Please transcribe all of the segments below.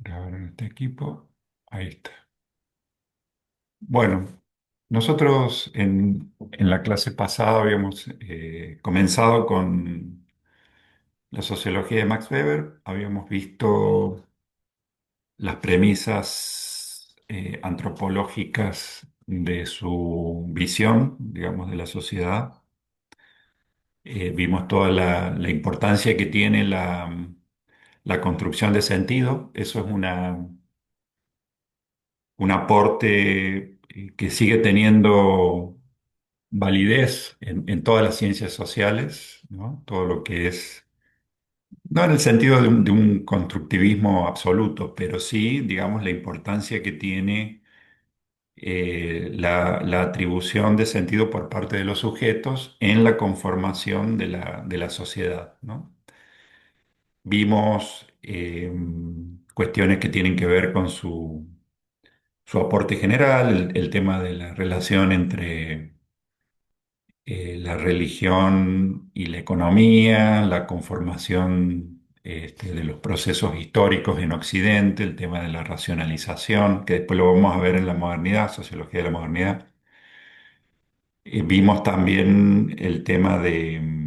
Grabar en este equipo. Ahí está. Bueno, nosotros en la clase pasada habíamos comenzado con la sociología de Max Weber. Habíamos visto las premisas antropológicas de su visión, digamos, de la sociedad. Vimos toda la importancia que tiene la construcción de sentido. Eso es un aporte que sigue teniendo validez en todas las ciencias sociales, ¿no? Todo lo que es, no en el sentido de un constructivismo absoluto, pero sí, digamos, la importancia que tiene la atribución de sentido por parte de los sujetos en la conformación de la sociedad, ¿no? Vimos cuestiones que tienen que ver con su aporte general, el tema de la relación entre la religión y la economía, la conformación de los procesos históricos en Occidente, el tema de la racionalización, que después lo vamos a ver en la modernidad, sociología de la modernidad. Vimos también el tema de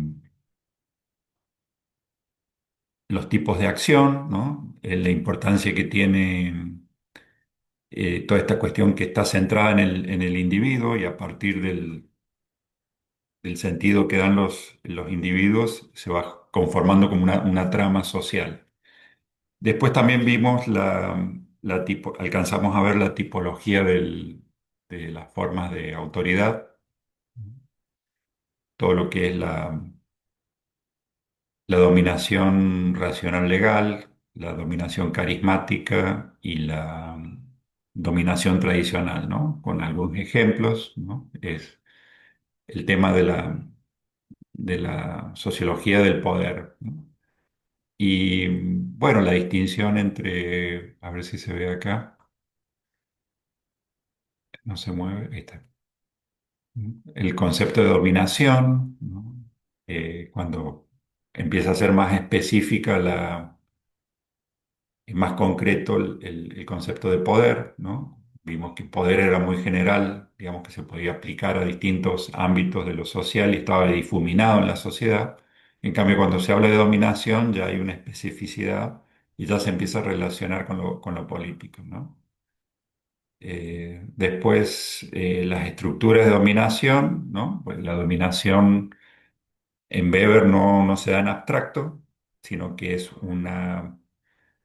los tipos de acción, ¿no? La importancia que tiene toda esta cuestión que está centrada en el individuo y a partir del sentido que dan los individuos se va conformando como una trama social. Después también vimos alcanzamos a ver la tipología de las formas de autoridad, todo lo que es la dominación racional legal, la dominación carismática y la dominación tradicional, ¿no? Con algunos ejemplos, ¿no? Es el tema de la sociología del poder, ¿no? Y bueno, la distinción entre, a ver si se ve acá, no se mueve, ahí está. El concepto de dominación, ¿no? Cuando empieza a ser más específica y más concreto el concepto de poder, ¿no? Vimos que poder era muy general, digamos que se podía aplicar a distintos ámbitos de lo social y estaba difuminado en la sociedad. En cambio, cuando se habla de dominación ya hay una especificidad y ya se empieza a relacionar con lo político, ¿no? Después, las estructuras de dominación, ¿no? Pues la dominación en Weber no se da en abstracto, sino que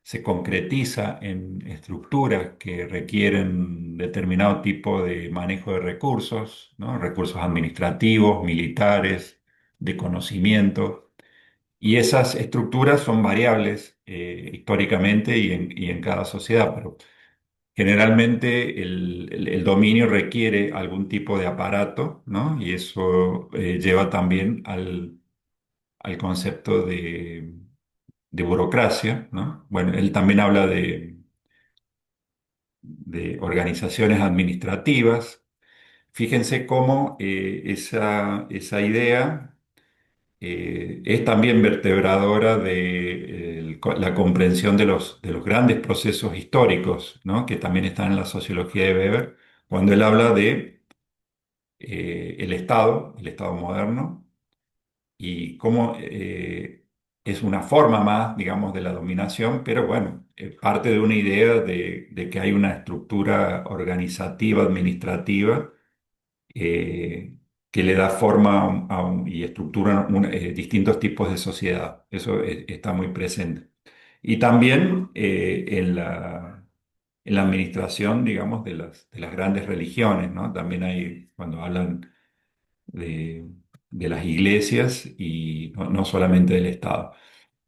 se concretiza en estructuras que requieren determinado tipo de manejo de recursos, ¿no? Recursos administrativos, militares, de conocimiento. Y esas estructuras son variables históricamente y en cada sociedad, pero generalmente el dominio requiere algún tipo de aparato, ¿no? Y eso lleva también al concepto de burocracia, ¿no? Bueno, él también habla de organizaciones administrativas. Fíjense cómo esa idea es también vertebradora de la comprensión de los grandes procesos históricos, ¿no? Que también están en la sociología de Weber, cuando él habla de el Estado moderno, y cómo es una forma más, digamos, de la dominación, pero bueno, parte de una idea de que hay una estructura organizativa, administrativa, eh, que le da forma y estructura distintos tipos de sociedad. Eso está muy presente. Y también en la administración, digamos, de las grandes religiones, ¿no? También hay, cuando hablan de, de las iglesias y no solamente del Estado.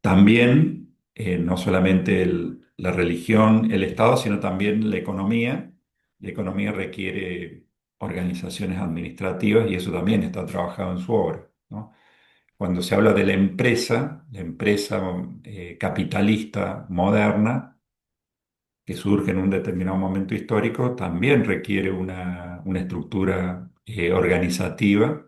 También, no solamente la religión, el Estado, sino también la economía. La economía requiere organizaciones administrativas y eso también está trabajado en su obra, ¿no? Cuando se habla de la empresa capitalista moderna, que surge en un determinado momento histórico, también requiere una estructura organizativa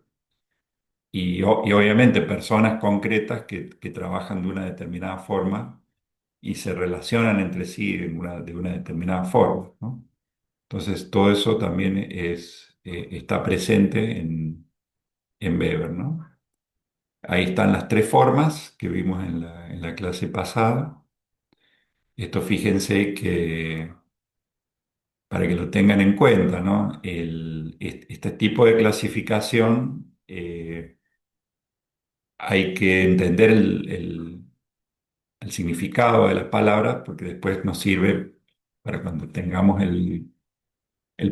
y obviamente personas concretas que trabajan de una determinada forma y se relacionan entre sí de una determinada forma, ¿no? Entonces, todo eso también está presente en Weber, ¿no? Ahí están las tres formas que vimos en la clase pasada. Esto fíjense que para que lo tengan en cuenta, ¿no? Este tipo de clasificación hay que entender el significado de las palabras porque después nos sirve para cuando tengamos el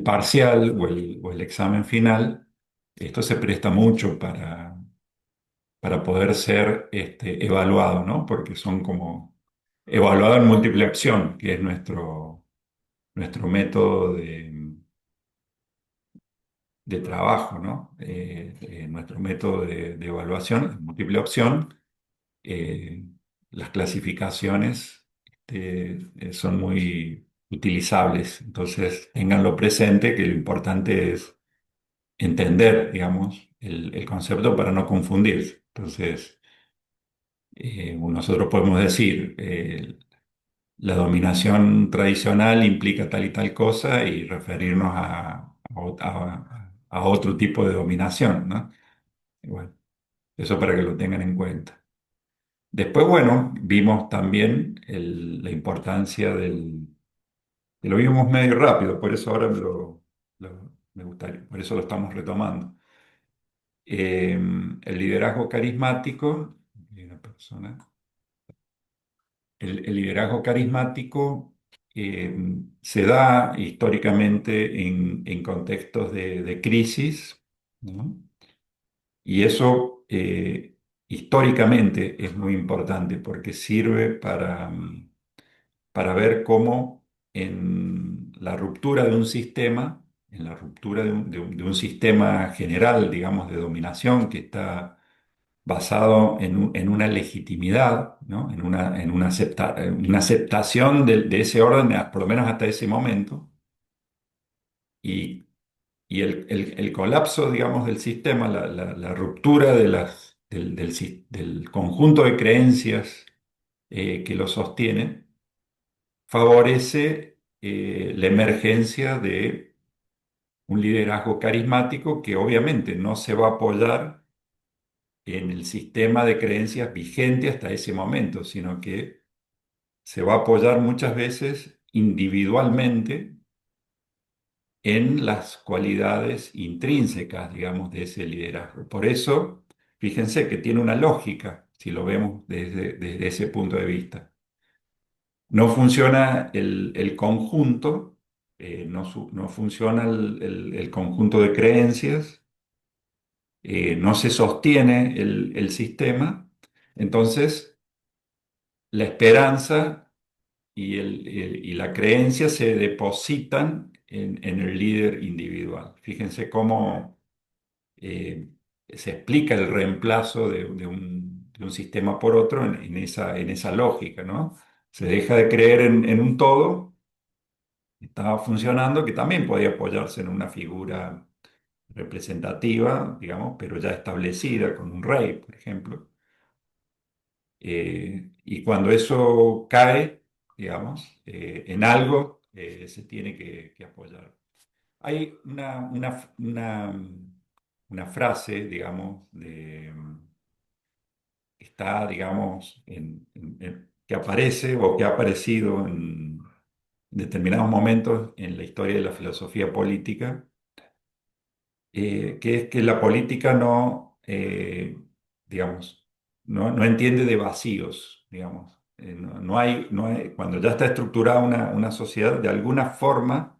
parcial o el examen final. Esto se presta mucho para poder ser evaluado, ¿no? Porque son como evaluado en múltiple opción, que es nuestro método de trabajo, ¿no? Nuestro método de evaluación en múltiple opción. eh, las clasificaciones son muy utilizables, entonces ténganlo presente que lo importante es entender, digamos, el concepto para no confundirse. Entonces, nosotros podemos decir, la dominación tradicional implica tal y tal cosa y referirnos a otro tipo de dominación, ¿no? Y bueno, eso para que lo tengan en cuenta. Después, bueno, vimos también la importancia que lo vimos medio rápido, por eso ahora me gustaría, por eso lo estamos retomando. El liderazgo carismático, y una persona, el liderazgo carismático eh, se da históricamente en contextos de crisis, ¿no? Y eso históricamente es muy importante porque sirve para ver cómo en la ruptura de un sistema, en la ruptura de un sistema general, digamos, de dominación que está basado en una legitimidad, ¿no? En una aceptación de ese orden, por lo menos hasta ese momento, y, y el colapso, digamos, del sistema, la ruptura del conjunto de creencias que lo sostiene, favorece la emergencia de un liderazgo carismático que obviamente no se va a apoyar en el sistema de creencias vigente hasta ese momento, sino que se va a apoyar muchas veces individualmente en las cualidades intrínsecas, digamos, de ese liderazgo. Por eso, fíjense que tiene una lógica, si lo vemos desde ese punto de vista. No funciona el conjunto, no funciona el conjunto de creencias, no se sostiene el sistema, entonces la esperanza y la creencia se depositan en el líder individual. Fíjense cómo eh, se explica el reemplazo de un sistema por otro en esa lógica, ¿no? Se deja de creer en un todo que estaba funcionando, que también podía apoyarse en una figura representativa, digamos, pero ya establecida, con un rey, por ejemplo. Y cuando eso cae, digamos, en algo se tiene que apoyar. Hay una frase, digamos, está, digamos, que aparece o que ha aparecido en determinados momentos en la historia de la filosofía política, que es que la política no, digamos, no entiende de vacíos, digamos. Cuando ya está estructurada una sociedad, de alguna forma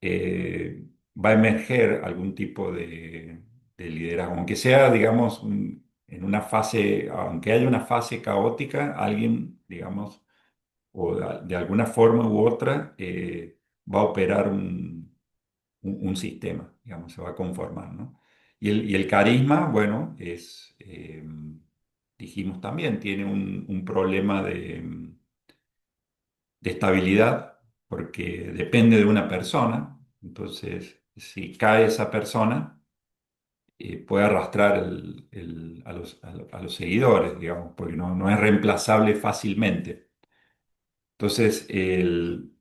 va a emerger algún tipo de liderazgo, aunque sea, digamos, en una fase, aunque haya una fase caótica, alguien, digamos, o de alguna forma u otra, va a operar un sistema, digamos, se va a conformar, ¿no? Y el carisma, bueno, dijimos también, tiene un problema de estabilidad porque depende de una persona, entonces, si cae esa persona, puede arrastrar a los seguidores, digamos, porque no es reemplazable fácilmente. Entonces,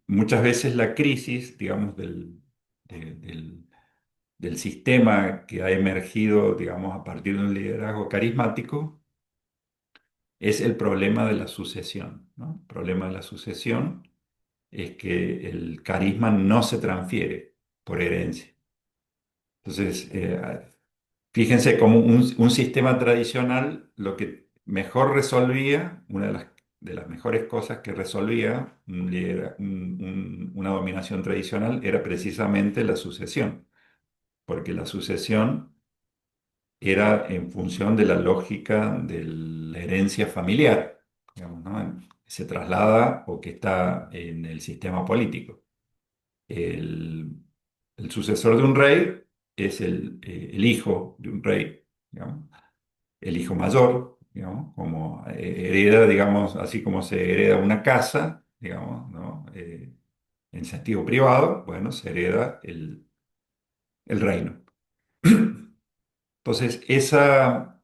muchas veces la crisis, digamos, del sistema que ha emergido, digamos, a partir de un liderazgo carismático, es el problema de la sucesión, ¿no? El problema de la sucesión es que el carisma no se transfiere por herencia. Entonces, fíjense cómo un sistema tradicional lo que mejor resolvía, una de las mejores cosas que resolvía una dominación tradicional era precisamente la sucesión, porque la sucesión era en función de la lógica de la herencia familiar, digamos, ¿no? Se traslada o que está en el sistema político. El, el sucesor de un rey es el hijo de un rey, digamos, el hijo mayor, digamos, como hereda, digamos, así como se hereda una casa, digamos, ¿no? En sentido privado, bueno, se hereda el reino. Entonces, esa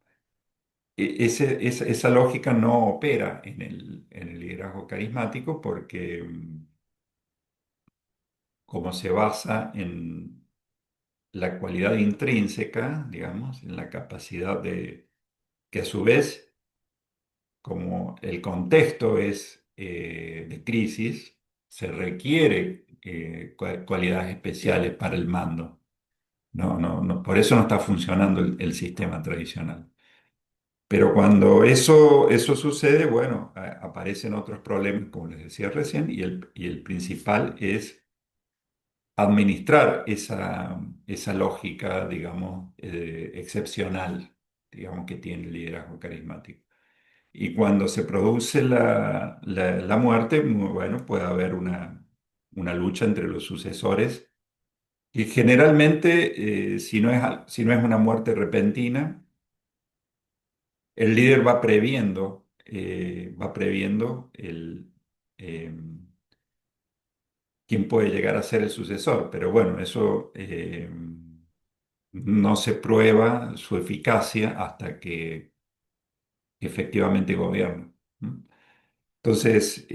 lógica no opera en el liderazgo carismático porque como se basa en la cualidad intrínseca, digamos, en la capacidad de que a su vez, como el contexto es de crisis, se requiere cualidades especiales para el mando. Por eso no está funcionando el sistema tradicional. Pero cuando eso sucede, bueno, aparecen otros problemas, como les decía recién, y el principal es administrar esa lógica, digamos, excepcional, digamos, que tiene el liderazgo carismático. Y cuando se produce la muerte, bueno, puede haber una lucha entre los sucesores. Y generalmente, si no es una muerte repentina, el líder va previendo eh, quién puede llegar a ser el sucesor. Pero bueno, eso no se prueba su eficacia hasta que efectivamente gobierna. ¿Mm? Entonces,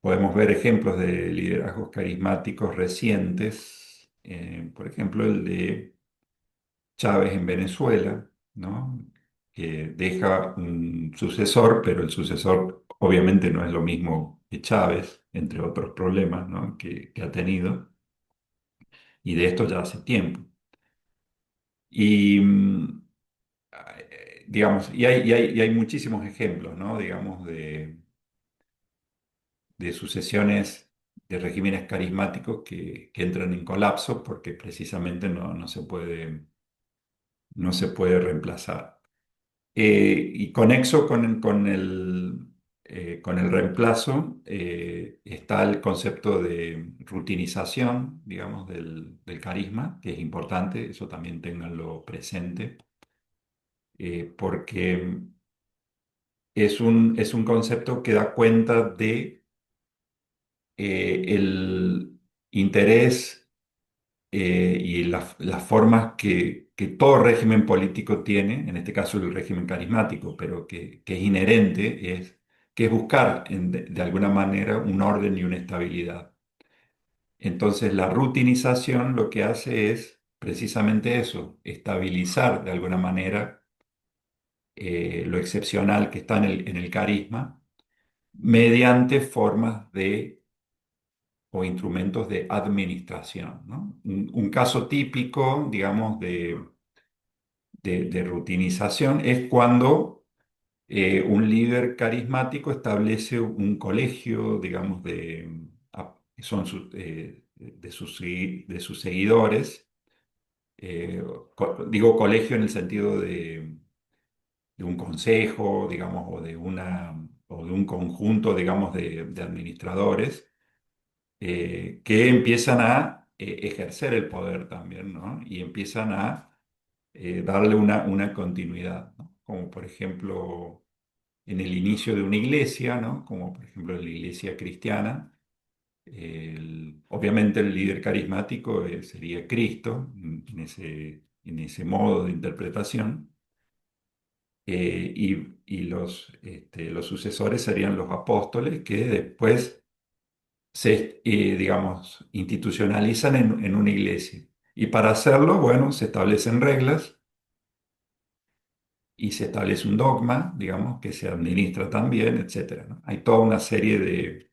podemos ver ejemplos de liderazgos carismáticos recientes, por ejemplo, el de Chávez en Venezuela, ¿no? Que deja un sucesor, pero el sucesor obviamente no es lo mismo que Chávez, entre otros problemas, ¿no? que ha tenido, y de esto ya hace tiempo. Y, digamos, y hay muchísimos ejemplos, ¿no? Digamos, de sucesiones de regímenes carismáticos que entran en colapso porque precisamente no se puede reemplazar. Y conexo con el reemplazo está el concepto de rutinización, digamos, del carisma, que es importante, eso también ténganlo presente, porque es un concepto que da cuenta de el interés y las formas que todo régimen político tiene, en este caso el régimen carismático, pero que es inherente, que es buscar de alguna manera un orden y una estabilidad. Entonces la rutinización lo que hace es precisamente eso, estabilizar de alguna manera lo excepcional que está en el carisma mediante formas de o instrumentos de administración, ¿no? Un caso típico, digamos, de rutinización es cuando un líder carismático establece un colegio, digamos, que son de sus seguidores. eh, Digo colegio en el sentido de un consejo, digamos, o de un conjunto, digamos, de administradores que empiezan a ejercer el poder también, ¿no? Y empiezan a darle una continuidad, ¿no? Como por ejemplo en el inicio de una iglesia, ¿no? Como por ejemplo en la iglesia cristiana, Obviamente el líder carismático sería Cristo en ese modo de interpretación, y los sucesores serían los apóstoles que después digamos, institucionalizan en una iglesia. Y para hacerlo, bueno, se establecen reglas y se establece un dogma, digamos, que se administra también, etcétera, ¿no? Hay toda una serie de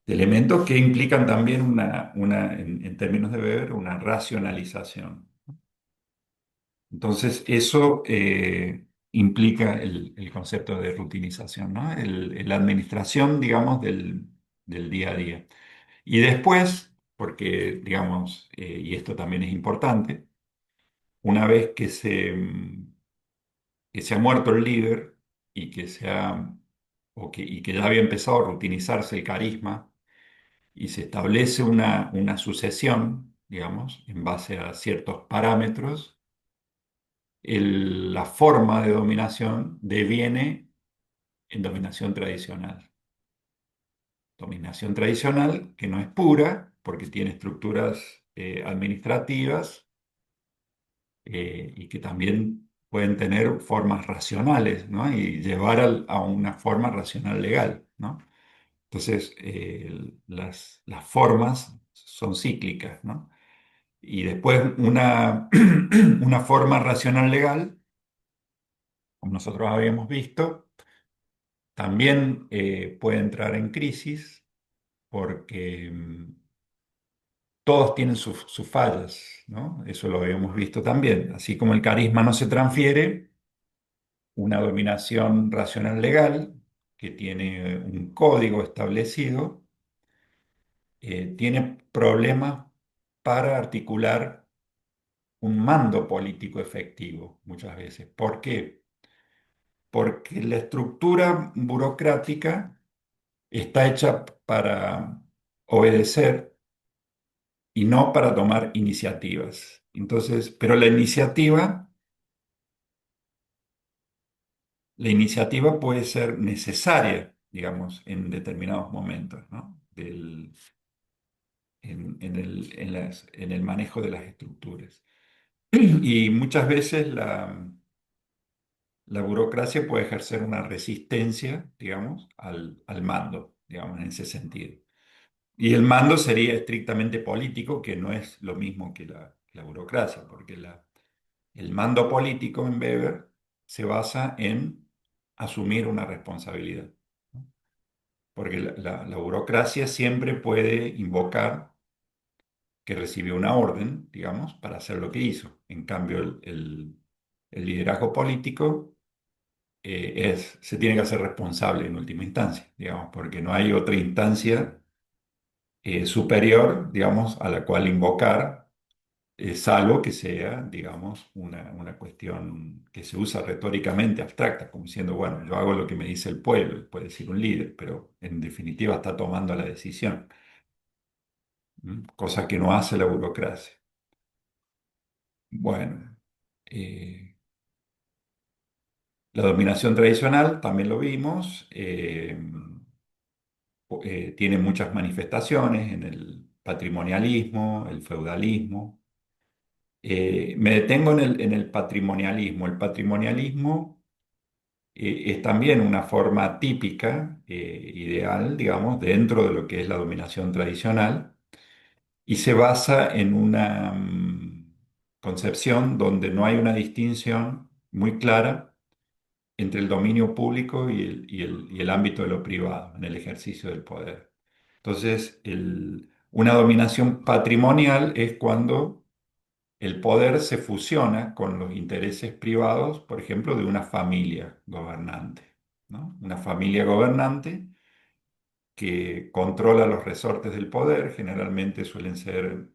elementos que implican también en términos de Weber, una racionalización. Entonces, eso implica el concepto de rutinización, ¿no? La administración, digamos, del día a día. Y después, porque, digamos, y esto también es importante, una vez que se ha muerto el líder y que, y que ya había empezado a rutinizarse el carisma y se establece una sucesión, digamos, en base a ciertos parámetros, la forma de dominación deviene en dominación tradicional. Dominación tradicional que no es pura porque tiene estructuras administrativas, y que también pueden tener formas racionales, ¿no? Y llevar a una forma racional legal, ¿no? Entonces, las formas son cíclicas, ¿no? Y después una forma racional legal, como nosotros habíamos visto, también puede entrar en crisis porque todos tienen sus fallas, ¿no? Eso lo habíamos visto también. Así como el carisma no se transfiere, una dominación racional legal que tiene un código establecido, tiene problemas para articular un mando político efectivo muchas veces. ¿Por qué? Porque la estructura burocrática está hecha para obedecer y no para tomar iniciativas. Entonces, pero la iniciativa puede ser necesaria, digamos, en determinados momentos, ¿no? En el manejo de las estructuras. Y muchas veces la burocracia puede ejercer una resistencia, digamos, al mando, digamos, en ese sentido. Y el mando sería estrictamente político, que no es lo mismo que la burocracia, porque el mando político en Weber se basa en asumir una responsabilidad, ¿no? Porque la burocracia siempre puede invocar que recibió una orden, digamos, para hacer lo que hizo. En cambio, el liderazgo político se tiene que hacer responsable en última instancia, digamos, porque no hay otra instancia superior, digamos, a la cual invocar, salvo que sea, digamos, una cuestión que se usa retóricamente abstracta, como diciendo, bueno, yo hago lo que me dice el pueblo, puede decir un líder, pero en definitiva está tomando la decisión, cosa que no hace la burocracia. Bueno, eh, la dominación tradicional, también lo vimos, tiene muchas manifestaciones en el patrimonialismo, el feudalismo. Me detengo en el patrimonialismo. El patrimonialismo es también una forma típica, ideal, digamos, dentro de lo que es la dominación tradicional y se basa en una concepción donde no hay una distinción muy clara entre el dominio público y el ámbito de lo privado en el ejercicio del poder. Entonces, una dominación patrimonial es cuando el poder se fusiona con los intereses privados, por ejemplo, de una familia gobernante, ¿no? Una familia gobernante que controla los resortes del poder, generalmente suelen ser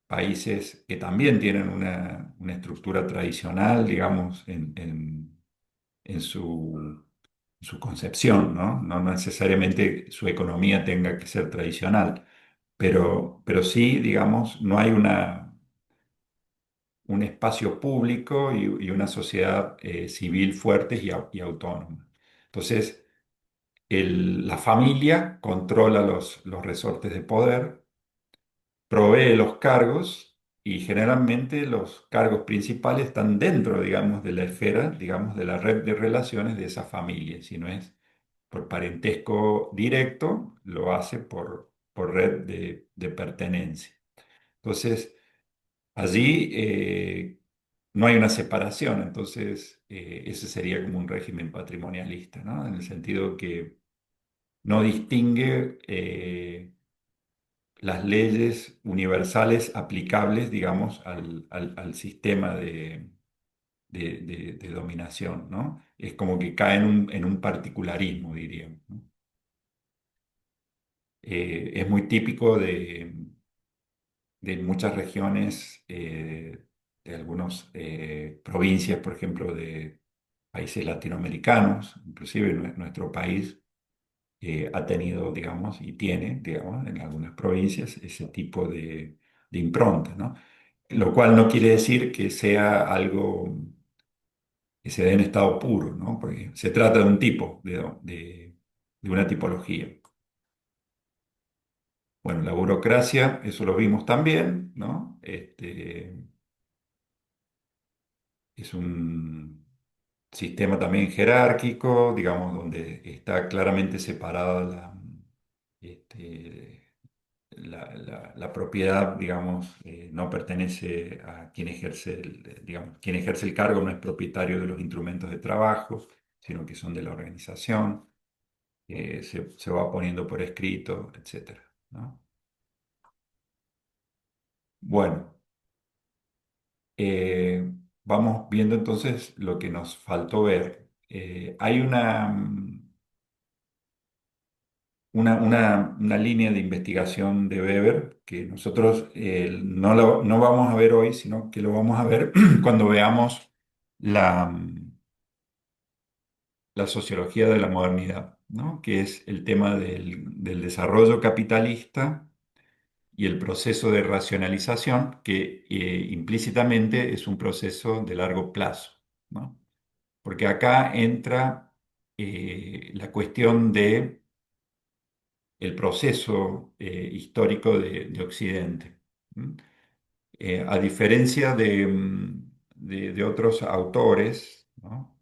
países que también tienen una estructura tradicional, digamos, en su concepción, ¿no? No necesariamente su economía tenga que ser tradicional, pero sí, digamos, no hay un espacio público y una sociedad civil fuertes y autónoma. Entonces, La familia controla los resortes de poder, provee los cargos y generalmente los cargos principales están dentro, digamos, de la esfera, digamos, de la red de relaciones de esa familia. Si no es por parentesco directo, lo hace por red de pertenencia. Entonces, allí no hay una separación, entonces ese sería como un régimen patrimonialista, ¿no? En el sentido que no distingue las leyes universales aplicables, digamos, al sistema de dominación, ¿no? Es como que cae en un particularismo, diríamos, ¿no? Es muy típico de muchas regiones, de algunas provincias, por ejemplo, de países latinoamericanos, inclusive nuestro país ha tenido, digamos, y tiene, digamos, en algunas provincias ese tipo de impronta, ¿no? Lo cual no quiere decir que sea algo que se dé en estado puro, ¿no? Porque se trata de un tipo, de una tipología. Bueno, la burocracia, eso lo vimos también, ¿no? Es un sistema también jerárquico, digamos, donde está claramente separada este, la propiedad, digamos, no pertenece a quien ejerce digamos, quien ejerce el cargo no es propietario de los instrumentos de trabajo, sino que son de la organización, se va poniendo por escrito, etcétera, ¿no? Bueno, vamos viendo entonces lo que nos faltó ver. Hay una línea de investigación de Weber que nosotros no vamos a ver hoy, sino que lo vamos a ver cuando veamos la, la sociología de la modernidad, ¿no? Que es el tema del desarrollo capitalista y el proceso de racionalización, que implícitamente es un proceso de largo plazo, ¿no? Porque acá entra la cuestión de el proceso histórico de Occidente. ¿M? A diferencia de otros autores, ¿no?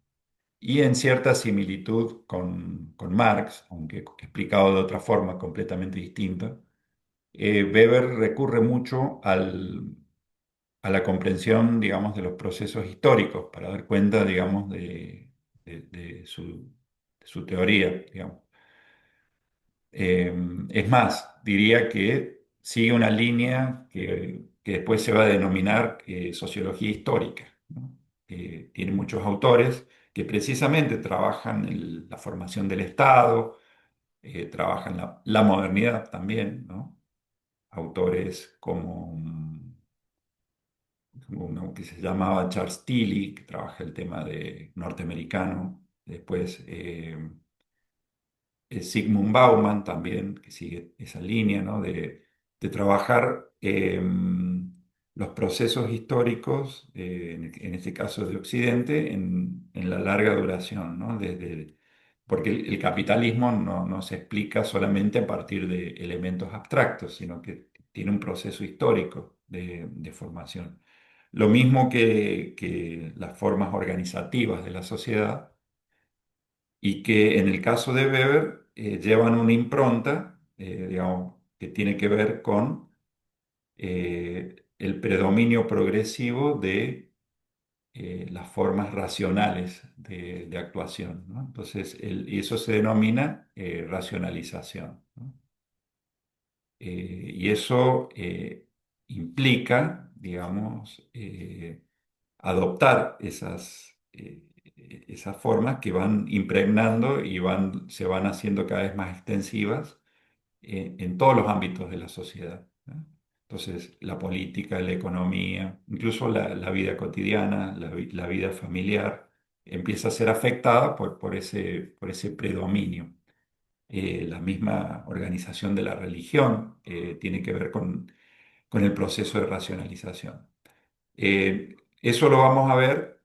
Y en cierta similitud con Marx, aunque explicado de otra forma completamente distinta, Weber recurre mucho a la comprensión, digamos, de los procesos históricos para dar cuenta, digamos, de su teoría, digamos. Es más, diría que sigue una línea que después se va a denominar sociología histórica, ¿no? Tiene muchos autores que precisamente trabajan en la formación del Estado, trabajan la modernidad también, ¿no? Autores como uno que se llamaba Charles Tilly, que trabaja el tema de norteamericano, después Zygmunt Bauman también, que sigue esa línea, ¿no? de trabajar los procesos históricos, en este caso de Occidente, en la larga duración, ¿no? Porque el capitalismo no se explica solamente a partir de elementos abstractos, sino que tiene un proceso histórico de formación. Lo mismo que las formas organizativas de la sociedad y que en el caso de Weber llevan una impronta, digamos, que tiene que ver con el predominio progresivo de las formas racionales de actuación, ¿no? Entonces, y eso se denomina racionalización, ¿no? Y eso implica, digamos, adoptar esas formas que van impregnando y se van haciendo cada vez más extensivas en todos los ámbitos de la sociedad, ¿no? Entonces, la política, la economía, incluso la vida cotidiana, la vida familiar, empieza a ser afectada por ese predominio. La misma organización de la religión tiene que ver con el proceso de racionalización. Eso lo vamos a ver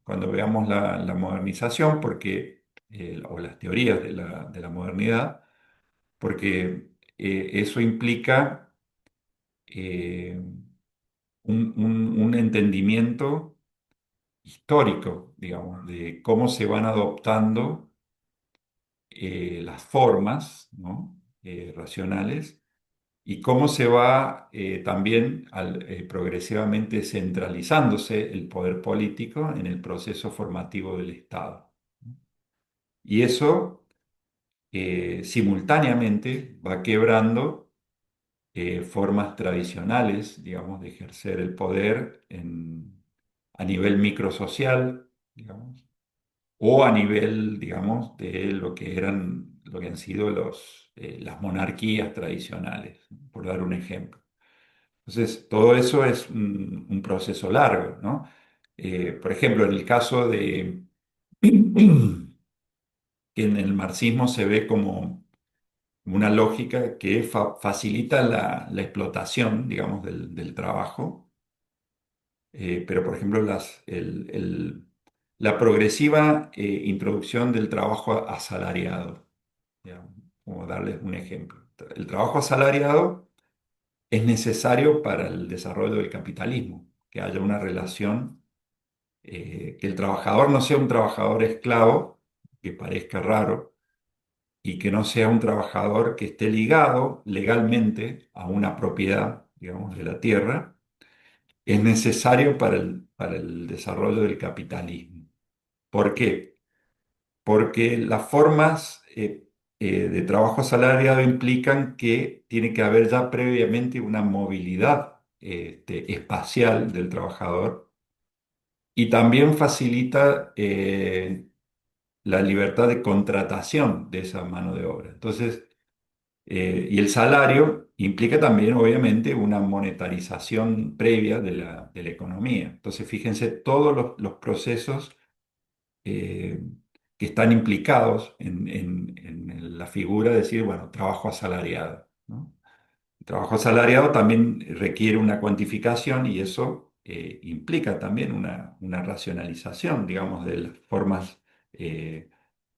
cuando veamos la modernización, porque o las teorías de la modernidad, porque eso implica eh, un entendimiento histórico, digamos, de cómo se van adoptando las formas, ¿no? Racionales y cómo se va también progresivamente centralizándose el poder político en el proceso formativo del Estado. Y eso simultáneamente va quebrando formas tradicionales, digamos, de ejercer el poder a nivel microsocial, digamos, o a nivel, digamos, de lo que han sido las monarquías tradicionales, por dar un ejemplo. Entonces, todo eso es un proceso largo, ¿no? Por ejemplo, en el caso de que en el marxismo se ve como una lógica que facilita la explotación, digamos, del trabajo. Pero por ejemplo la progresiva introducción del trabajo asalariado, digamos, como darles un ejemplo. El trabajo asalariado es necesario para el desarrollo del capitalismo, que haya una relación, que el trabajador no sea un trabajador esclavo, que parezca raro, y que no sea un trabajador que esté ligado legalmente a una propiedad, digamos, de la tierra, es necesario para el desarrollo del capitalismo. ¿Por qué? Porque las formas de trabajo asalariado implican que tiene que haber ya previamente una movilidad espacial del trabajador y también facilita la libertad de contratación de esa mano de obra. Entonces, y el salario implica también, obviamente, una monetarización previa de la economía. Entonces, fíjense todos los procesos eh, que están implicados en la figura de decir, bueno, trabajo asalariado, ¿no? El trabajo asalariado también requiere una cuantificación y eso implica también una racionalización, digamos, de las formas de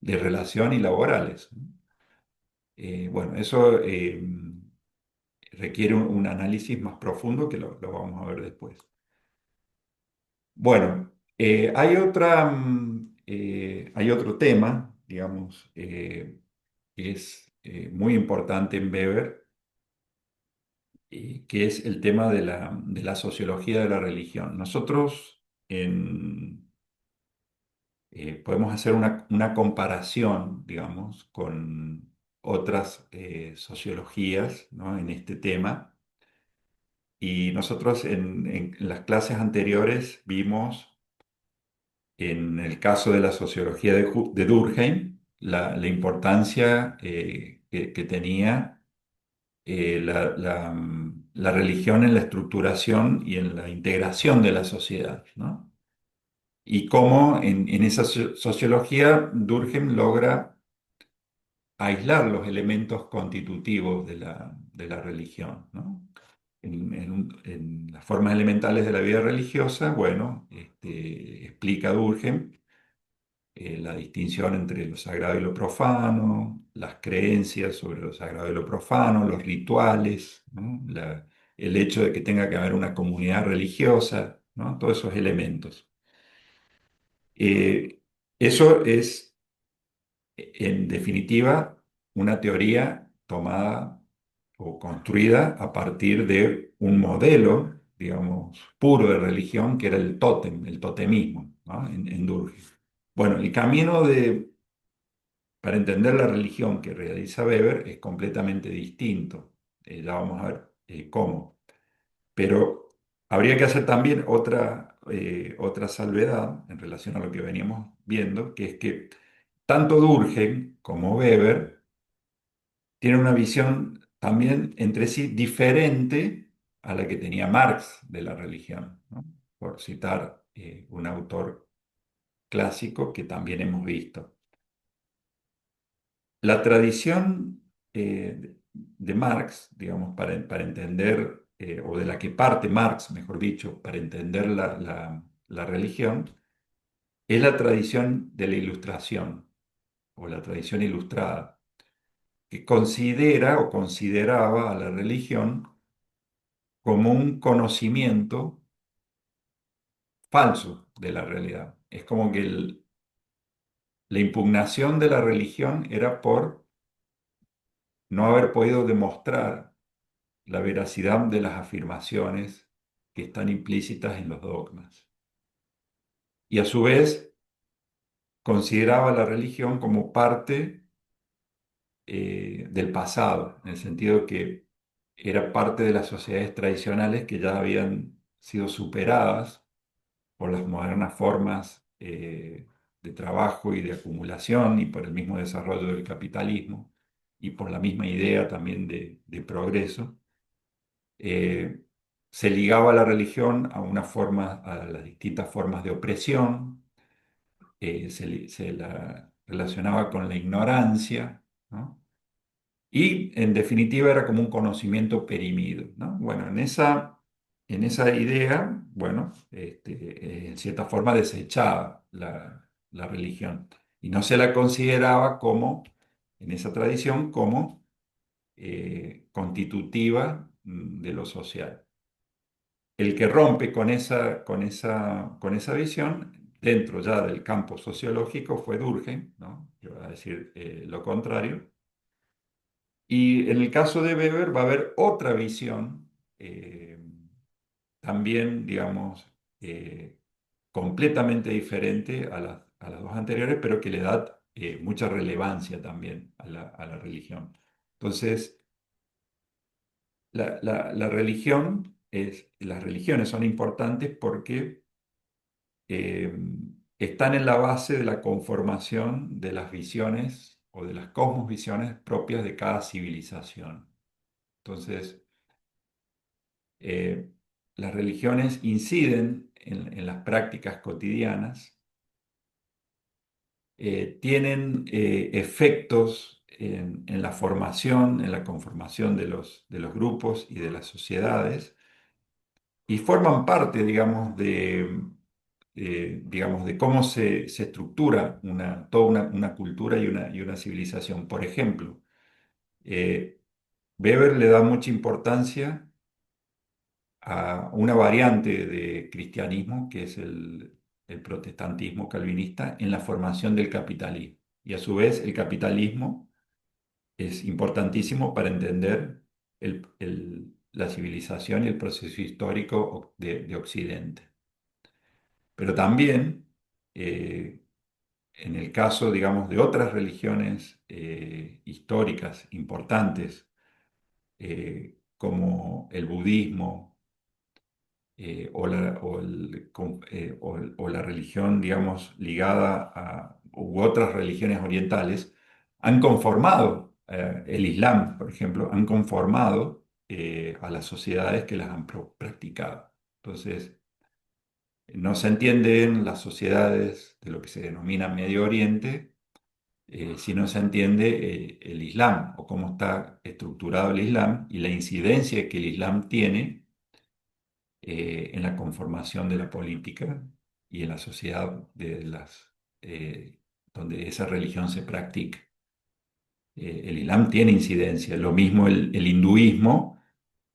relación y laborales, ¿no? Bueno, eso requiere un análisis más profundo que lo vamos a ver después. Bueno, hay otro tema, digamos, que es muy importante en Weber, que es el tema de la sociología de la religión. Nosotros podemos hacer una comparación, digamos, con otras sociologías, ¿no? En este tema. Y nosotros en las clases anteriores vimos, en el caso de la sociología de Durkheim, la importancia que tenía la religión en la estructuración y en la integración de la sociedad, ¿no? Y cómo en esa sociología Durkheim logra aislar los elementos constitutivos de la religión, ¿no? En las formas elementales de la vida religiosa, bueno, explica Durkheim la distinción entre lo sagrado y lo profano, las creencias sobre lo sagrado y lo profano, los rituales, ¿no? El hecho de que tenga que haber una comunidad religiosa, ¿no? Todos esos elementos. Eh, Eso es, en definitiva, una teoría tomada o construida a partir de un modelo, digamos, puro de religión, que era el tótem, el totemismo, ¿no? En Durkheim. Bueno, el camino para entender la religión que realiza Weber es completamente distinto. Ya vamos a ver cómo. Pero habría que hacer también otra salvedad en relación a lo que veníamos viendo, que es que tanto Durkheim como Weber tienen una visión también entre sí diferente a la que tenía Marx de la religión, ¿no? Por citar un autor clásico que también hemos visto. La tradición de Marx, digamos, para entender, o de la que parte Marx, mejor dicho, para entender la religión, es la tradición de la Ilustración. o la tradición ilustrada, que considera o consideraba a la religión como un conocimiento falso de la realidad. Es como que la impugnación de la religión era por no haber podido demostrar la veracidad de las afirmaciones que están implícitas en los dogmas. Y a su vez consideraba la religión como parte del pasado, en el sentido que era parte de las sociedades tradicionales que ya habían sido superadas por las modernas formas de trabajo y de acumulación y por el mismo desarrollo del capitalismo y por la misma idea también de progreso. eh, Se ligaba la religión a una forma, a las distintas formas de opresión, se la relacionaba con la ignorancia, ¿no? Y en definitiva era como un conocimiento perimido, ¿no? Bueno, en esa idea, bueno, en cierta forma desechaba la religión y no se la consideraba como, en esa tradición, como constitutiva de lo social. El que rompe con esa visión, dentro ya del campo sociológico, fue Durkheim, ¿no? Que va a decir lo contrario. Y en el caso de Weber va a haber otra visión, también, digamos, eh, completamente diferente a las dos anteriores, pero que le da mucha relevancia también a la religión. Entonces, la religión las religiones son importantes porque eh, están en la base de la conformación de las visiones o de las cosmovisiones propias de cada civilización. Entonces, eh, las religiones inciden en las prácticas cotidianas, tienen efectos en la formación, en la conformación de los grupos y de las sociedades, y forman parte, digamos, de cómo se estructura toda una cultura y una civilización. Por ejemplo, eh, Weber le da mucha importancia a una variante de cristianismo, que es el protestantismo calvinista, en la formación del capitalismo. Y a su vez, el capitalismo es importantísimo para entender la civilización y el proceso histórico de Occidente. Pero también, en el caso, digamos, de otras religiones históricas importantes, como el budismo, o la religión, digamos, ligada u otras religiones orientales, han conformado, el Islam, por ejemplo, han conformado a las sociedades que las han practicado. Entonces, no se entienden las sociedades de lo que se denomina Medio Oriente si no se entiende el Islam o cómo está estructurado el Islam y la incidencia que el Islam tiene en la conformación de la política y en la sociedad donde esa religión se practica. El Islam tiene incidencia, lo mismo el hinduismo,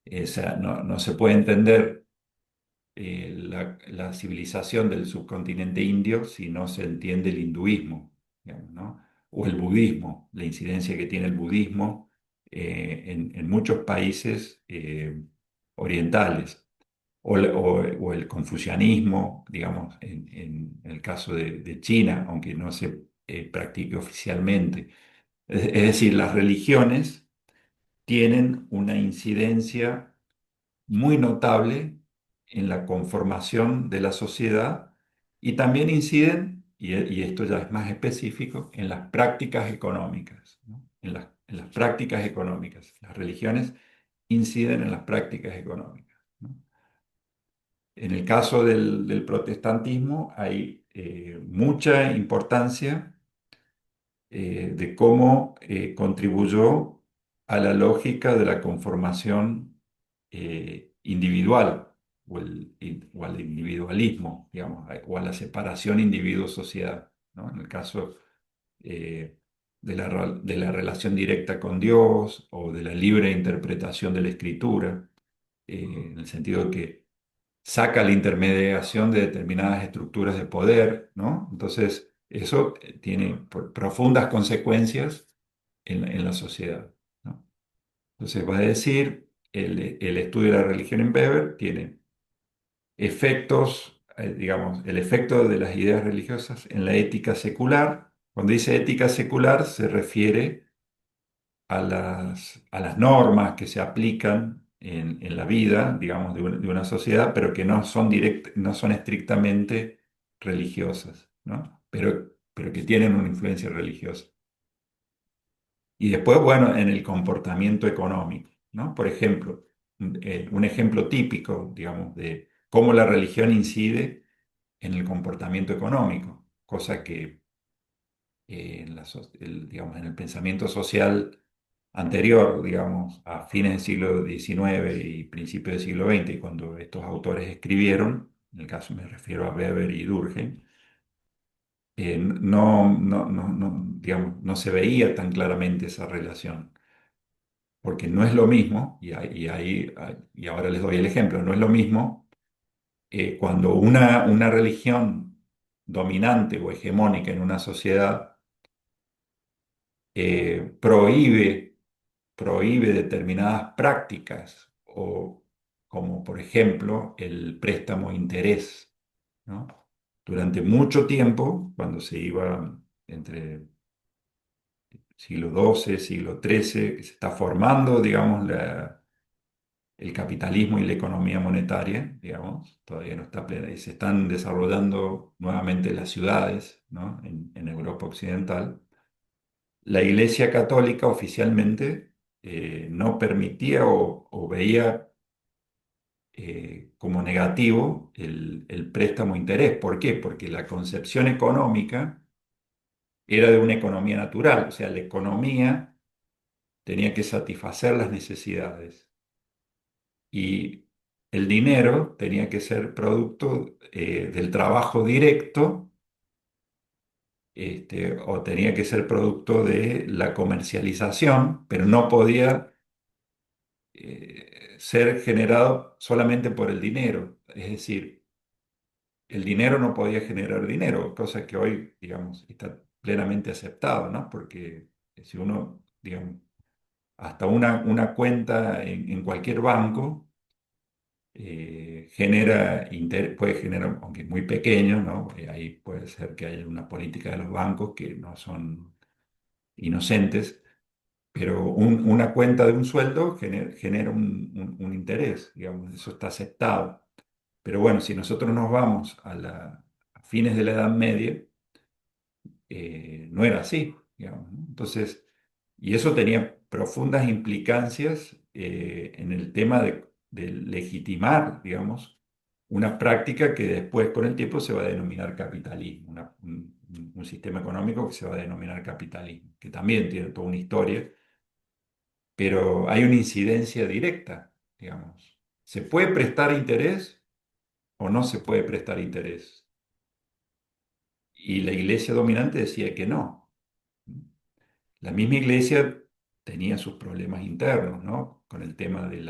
o sea, no se puede entender la civilización del subcontinente indio si no se entiende el hinduismo, digamos, ¿no? O el budismo, la incidencia que tiene el budismo en muchos países orientales o el confucianismo, digamos, en el caso de China, aunque no se practique oficialmente. Es decir, las religiones tienen una incidencia muy notable en la conformación de la sociedad y también inciden, y esto ya es más específico, en las prácticas económicas, ¿no? En las prácticas económicas. Las religiones inciden en las prácticas económicas, ¿no? En el caso del protestantismo hay mucha importancia de cómo contribuyó a la lógica de la conformación individual o al individualismo, digamos, o a la separación individuo-sociedad, ¿no? En el caso de la relación directa con Dios o de la libre interpretación de la Escritura, en el sentido de que saca la intermediación de determinadas estructuras de poder, ¿no? Entonces, eso tiene profundas consecuencias en la sociedad, ¿no? Entonces, va a decir, el estudio de la religión en Weber tiene efectos, digamos, el efecto de las ideas religiosas en la ética secular. Cuando dice ética secular, se refiere a las normas que se aplican en la vida, digamos, de una sociedad, pero que no son no son estrictamente religiosas, ¿no? Pero que tienen una influencia religiosa. Y después, bueno, en el comportamiento económico, ¿no? Por ejemplo, un ejemplo típico, digamos, de cómo la religión incide en el comportamiento económico, cosa que digamos, en el pensamiento social anterior, digamos, a fines del siglo XIX y principios del siglo XX, y cuando estos autores escribieron, en el caso me refiero a Weber y Durkheim, digamos, no se veía tan claramente esa relación, porque no es lo mismo, y ahora les doy el ejemplo, no es lo mismo cuando una religión dominante o hegemónica en una sociedad prohíbe determinadas prácticas, o como por ejemplo el préstamo interés, ¿no? Durante mucho tiempo, cuando se iba entre siglo XII, siglo XIII, que se está formando, digamos, el capitalismo y la economía monetaria, digamos, todavía no está plena, y se están desarrollando nuevamente las ciudades, ¿no? En Europa Occidental. La Iglesia Católica oficialmente no permitía o veía como negativo el préstamo interés. ¿Por qué? Porque la concepción económica era de una economía natural, o sea, la economía tenía que satisfacer las necesidades y el dinero tenía que ser producto del trabajo directo, o tenía que ser producto de la comercialización, pero no podía ser generado solamente por el dinero. Es decir, el dinero no podía generar dinero, cosa que hoy, digamos, está plenamente aceptado, ¿no? Porque si uno, digamos, hasta una cuenta en cualquier banco puede generar, aunque es muy pequeño, ¿no? Ahí puede ser que haya una política de los bancos que no son inocentes, pero una cuenta de un sueldo genera un interés, digamos, eso está aceptado. Pero bueno, si nosotros nos vamos a fines de la Edad Media, no era así, digamos, ¿no? Entonces, y eso tenía profundas implicancias en el tema de legitimar, digamos, una práctica que después con el tiempo se va a denominar capitalismo, un sistema económico que se va a denominar capitalismo, que también tiene toda una historia, pero hay una incidencia directa, digamos. ¿Se puede prestar interés o no se puede prestar interés? Y la iglesia dominante decía que no. La misma iglesia tenía sus problemas internos, ¿no? Con el tema de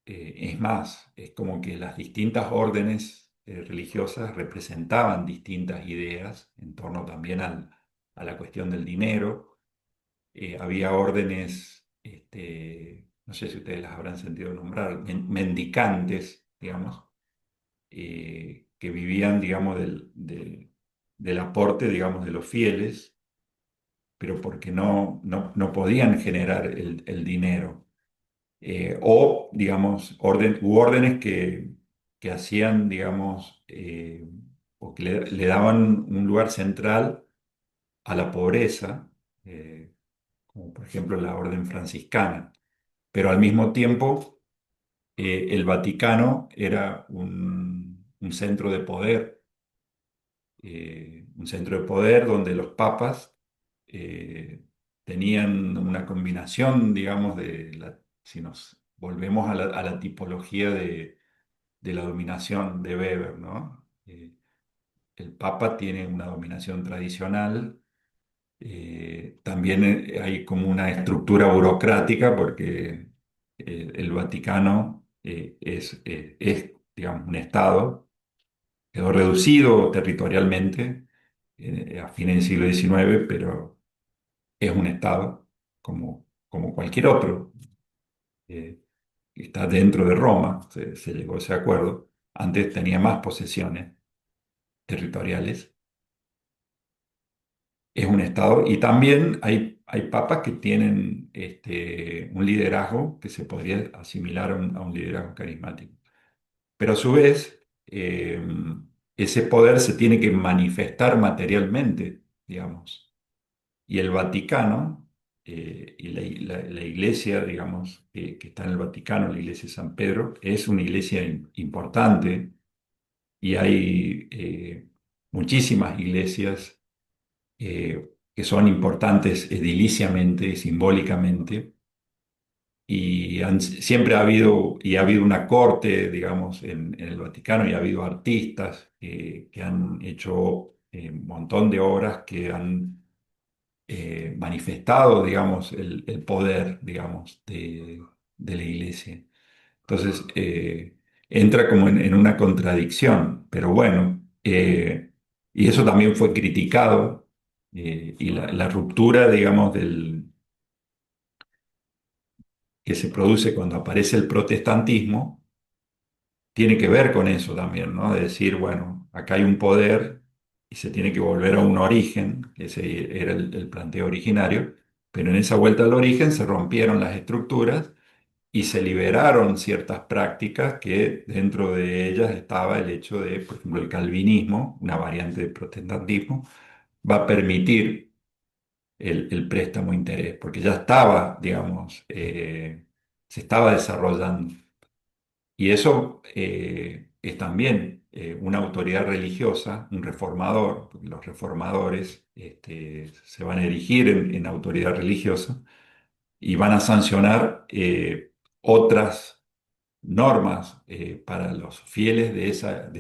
es más, es como que las distintas órdenes religiosas representaban distintas ideas en torno también a la cuestión del dinero. Había órdenes, no sé si ustedes las habrán sentido nombrar, mendicantes, digamos, que vivían, digamos, del aporte, digamos, de los fieles, pero porque no podían generar el dinero. O, digamos, órdenes que hacían, digamos, o que le daban un lugar central a la pobreza, como por ejemplo la orden franciscana. Pero al mismo tiempo, el Vaticano era un centro de poder, un centro de poder donde los papas eh, tenían una combinación, digamos, si nos volvemos a la tipología de la dominación de Weber, ¿no? el Papa tiene una dominación tradicional. También hay como una estructura burocrática porque el Vaticano es, digamos, un Estado, quedó reducido territorialmente a fines del siglo XIX, pero es un Estado como cualquier otro. eh, Está dentro de Roma, se llegó a ese acuerdo. Antes tenía más posesiones territoriales. Es un Estado y también hay papas que tienen un liderazgo que se podría asimilar a un liderazgo carismático. Pero a su vez, ese poder se tiene que manifestar materialmente, digamos. Y el Vaticano y la iglesia, digamos, que está en el Vaticano, la iglesia de San Pedro, es una iglesia importante y hay muchísimas iglesias que son importantes ediliciamente, simbólicamente, y siempre ha habido una corte, digamos, en el Vaticano, y ha habido artistas que han hecho un montón de obras que han manifestado, digamos, el poder, digamos, de la iglesia. Entonces, entra como en una contradicción, pero bueno, y eso también fue criticado, y la ruptura, digamos, que se produce cuando aparece el protestantismo, tiene que ver con eso también, ¿no? De decir, bueno, acá hay un poder y se tiene que volver a un origen, que ese era el planteo originario, pero en esa vuelta al origen se rompieron las estructuras y se liberaron ciertas prácticas que dentro de ellas estaba el hecho de, por ejemplo, el calvinismo, una variante del protestantismo, va a permitir el préstamo interés, porque ya estaba, digamos, se estaba desarrollando. Y eso es también una autoridad religiosa, un reformador, porque los reformadores se van a erigir en autoridad religiosa y van a sancionar otras normas para los fieles de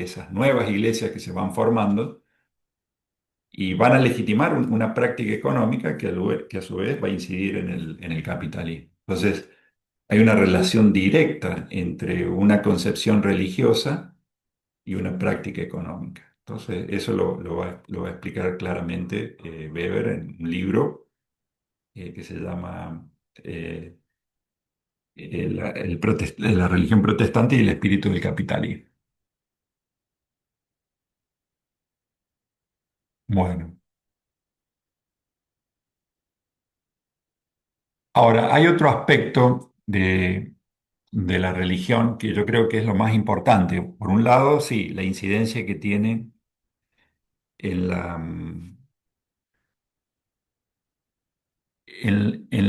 esas nuevas iglesias que se van formando y van a legitimar una práctica económica que a su vez va a incidir en el capitalismo. Entonces, hay una relación directa entre una concepción religiosa y una práctica económica. Entonces, eso lo va a explicar claramente Weber en un libro que se llama La religión protestante y el espíritu del capitalismo. Bueno, ahora hay otro aspecto de la religión que yo creo que es lo más importante. Por un lado, sí, la incidencia que tiene en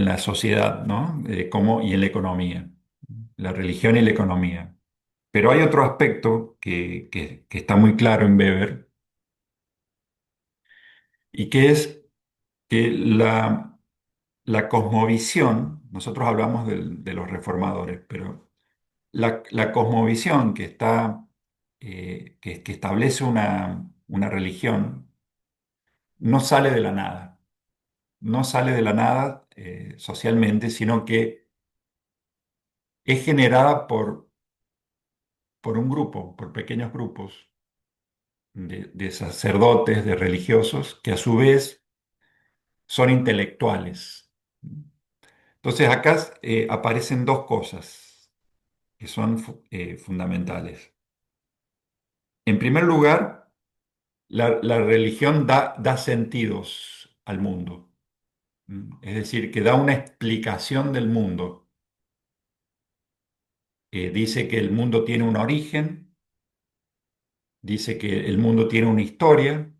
la sociedad, ¿no? Y en la economía, la religión y la economía. Pero hay otro aspecto que está muy claro en Weber y que es que la cosmovisión, nosotros hablamos de los reformadores, pero la cosmovisión que establece una religión no sale de la nada, no sale de la nada socialmente, sino que es generada por un grupo, por pequeños grupos de sacerdotes, de religiosos, que a su vez son intelectuales. Entonces acá aparecen dos cosas que son fundamentales. En primer lugar, la religión da sentidos al mundo. Es decir, que da una explicación del mundo. Dice que el mundo tiene un origen, dice que el mundo tiene una historia,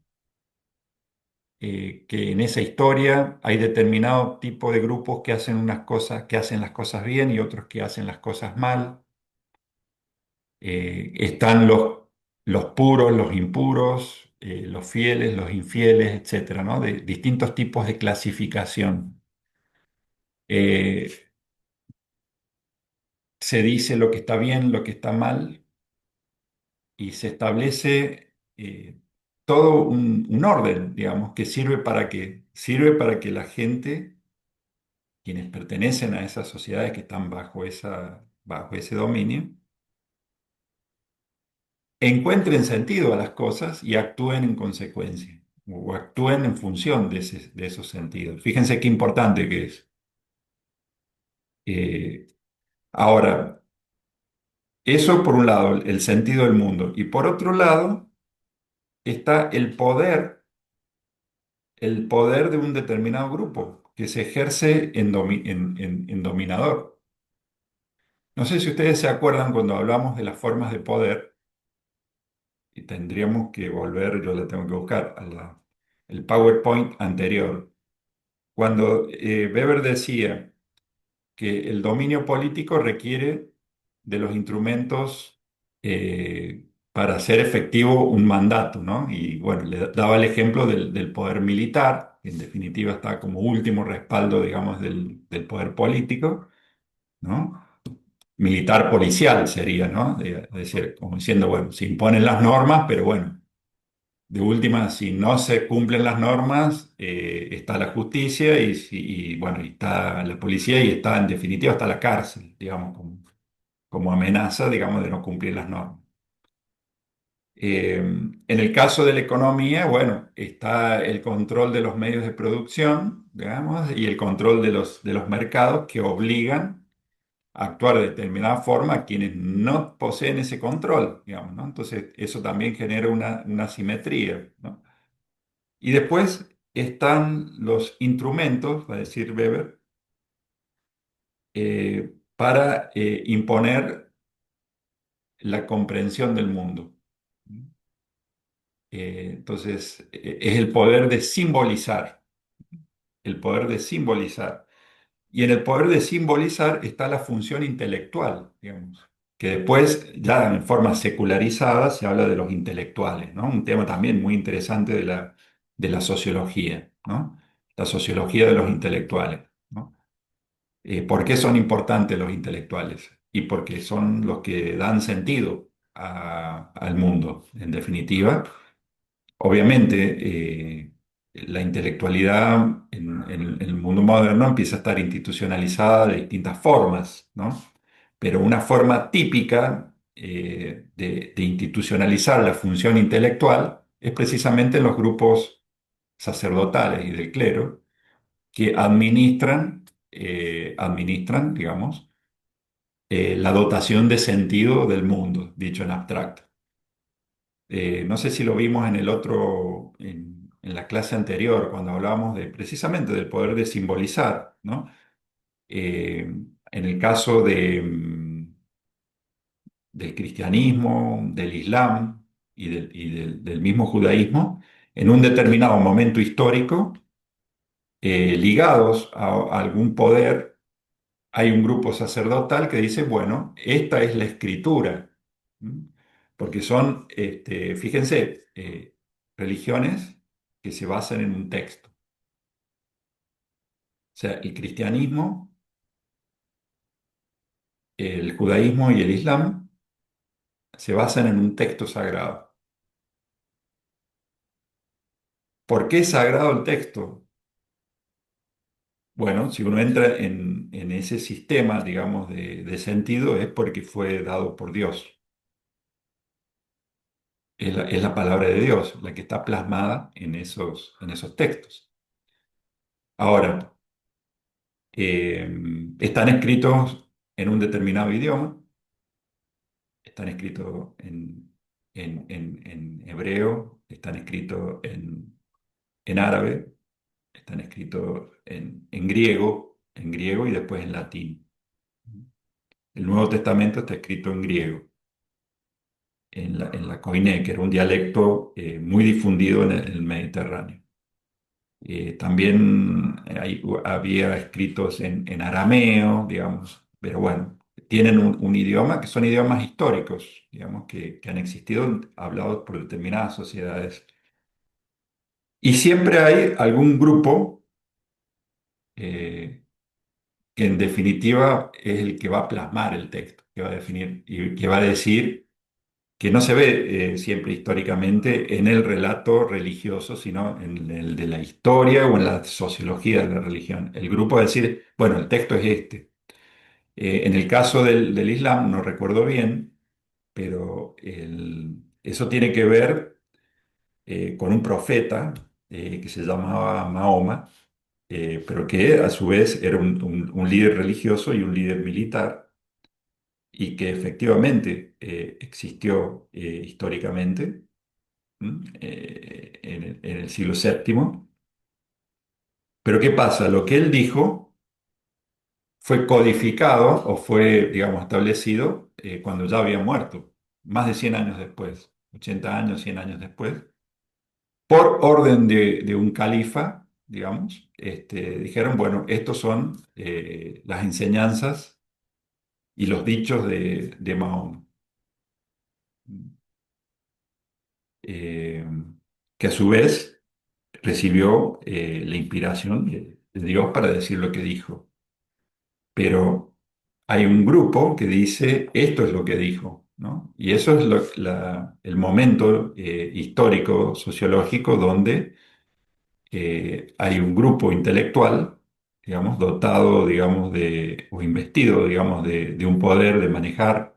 que en esa historia hay determinado tipo de grupos que hacen unas cosas, que hacen las cosas bien y otros que hacen las cosas mal. Están los puros, los impuros, los fieles, los infieles, etcétera, ¿no? De distintos tipos de clasificación. Eh, Se dice lo que está bien, lo que está mal, y se establece. todo un orden, digamos, que sirve para que la gente, quienes pertenecen a esas sociedades que están bajo ese dominio, encuentren sentido a las cosas y actúen en consecuencia, o actúen en función de esos sentidos. Fíjense qué importante que es. Eh, Ahora, eso por un lado, el sentido del mundo. Y por otro lado, está el poder de un determinado grupo que se ejerce en dominador. No sé si ustedes se acuerdan cuando hablamos de las formas de poder, y tendríamos que volver, yo la tengo que buscar, el PowerPoint anterior, cuando Weber decía que el dominio político requiere de los instrumentos para hacer efectivo un mandato, ¿no? Y bueno, le daba el ejemplo del poder militar, que en definitiva está como último respaldo, digamos, del poder político, ¿no? Militar policial sería, ¿no? Es decir, como diciendo, bueno, se imponen las normas, pero bueno, de última, si no se cumplen las normas, está la justicia y, bueno, y está la policía y está, en definitiva, está la cárcel, digamos, como amenaza, digamos, de no cumplir las normas. En el caso de la economía, bueno, está el control de los medios de producción, digamos, y el control de los mercados que obligan a actuar de determinada forma a quienes no poseen ese control, digamos, ¿no? Entonces, eso también genera una simetría, ¿no? Y después están los instrumentos, va a decir Weber, para imponer la comprensión del mundo. Entonces, es el poder de simbolizar, el poder de simbolizar. Y en el poder de simbolizar está la función intelectual, digamos, que después, ya en forma secularizada, se habla de los intelectuales, ¿no? Un tema también muy interesante de la sociología, ¿no? La sociología de los intelectuales, ¿no? ¿Por qué son importantes los intelectuales? Y porque son los que dan sentido al mundo, en definitiva. Obviamente, la intelectualidad en el mundo moderno empieza a estar institucionalizada de distintas formas, ¿no? Pero una forma típica de institucionalizar la función intelectual es precisamente en los grupos sacerdotales y del clero que administran, digamos, la dotación de sentido del mundo, dicho en abstracto. No sé si lo vimos en el otro, en la clase anterior, cuando hablábamos de precisamente del poder de simbolizar, ¿no? En el caso del cristianismo, del islam del mismo judaísmo, en un determinado momento histórico, ligados a algún poder, hay un grupo sacerdotal que dice, bueno, esta es la escritura. ¿Mm? Porque son, fíjense, religiones que se basan en un texto. O sea, el cristianismo, el judaísmo y el islam se basan en un texto sagrado. ¿Por qué es sagrado el texto? Bueno, si uno entra en ese sistema, digamos, de sentido, es porque fue dado por Dios. Es la palabra de Dios la que está plasmada en esos textos. Ahora, están escritos en un determinado idioma, están escritos en hebreo, están escritos en árabe, están escritos en griego y después en latín. El Nuevo Testamento está escrito en griego, en la Koiné, que era un dialecto muy difundido en el Mediterráneo. También había escritos en arameo, digamos, pero bueno, tienen un idioma que son idiomas históricos, digamos, que han existido hablados por determinadas sociedades. Y siempre hay algún grupo eh, que en definitiva es el que va a plasmar el texto, que va a definir y que va a decir que no se ve siempre históricamente en el relato religioso, sino en el de la historia o en la sociología de la religión. El grupo va a decir, bueno, el texto es este. En el caso del Islam, no recuerdo bien, pero eso tiene que ver con un profeta que se llamaba Mahoma, pero que a su vez era un líder religioso y un líder militar, y que efectivamente existió históricamente en el siglo VII. Pero ¿qué pasa? Lo que él dijo fue codificado o fue, digamos, establecido cuando ya había muerto, más de 100 años después, 80 años, 100 años después, por orden de un califa, digamos. Dijeron, bueno, estos son las enseñanzas y los dichos de Mahoma, eh, que a su vez recibió la inspiración de Dios para decir lo que dijo. Pero hay un grupo que dice, esto es lo que dijo, ¿no? Y eso es el momento histórico, sociológico, donde hay un grupo intelectual, digamos, dotado, digamos, o investido, digamos, de un poder de manejar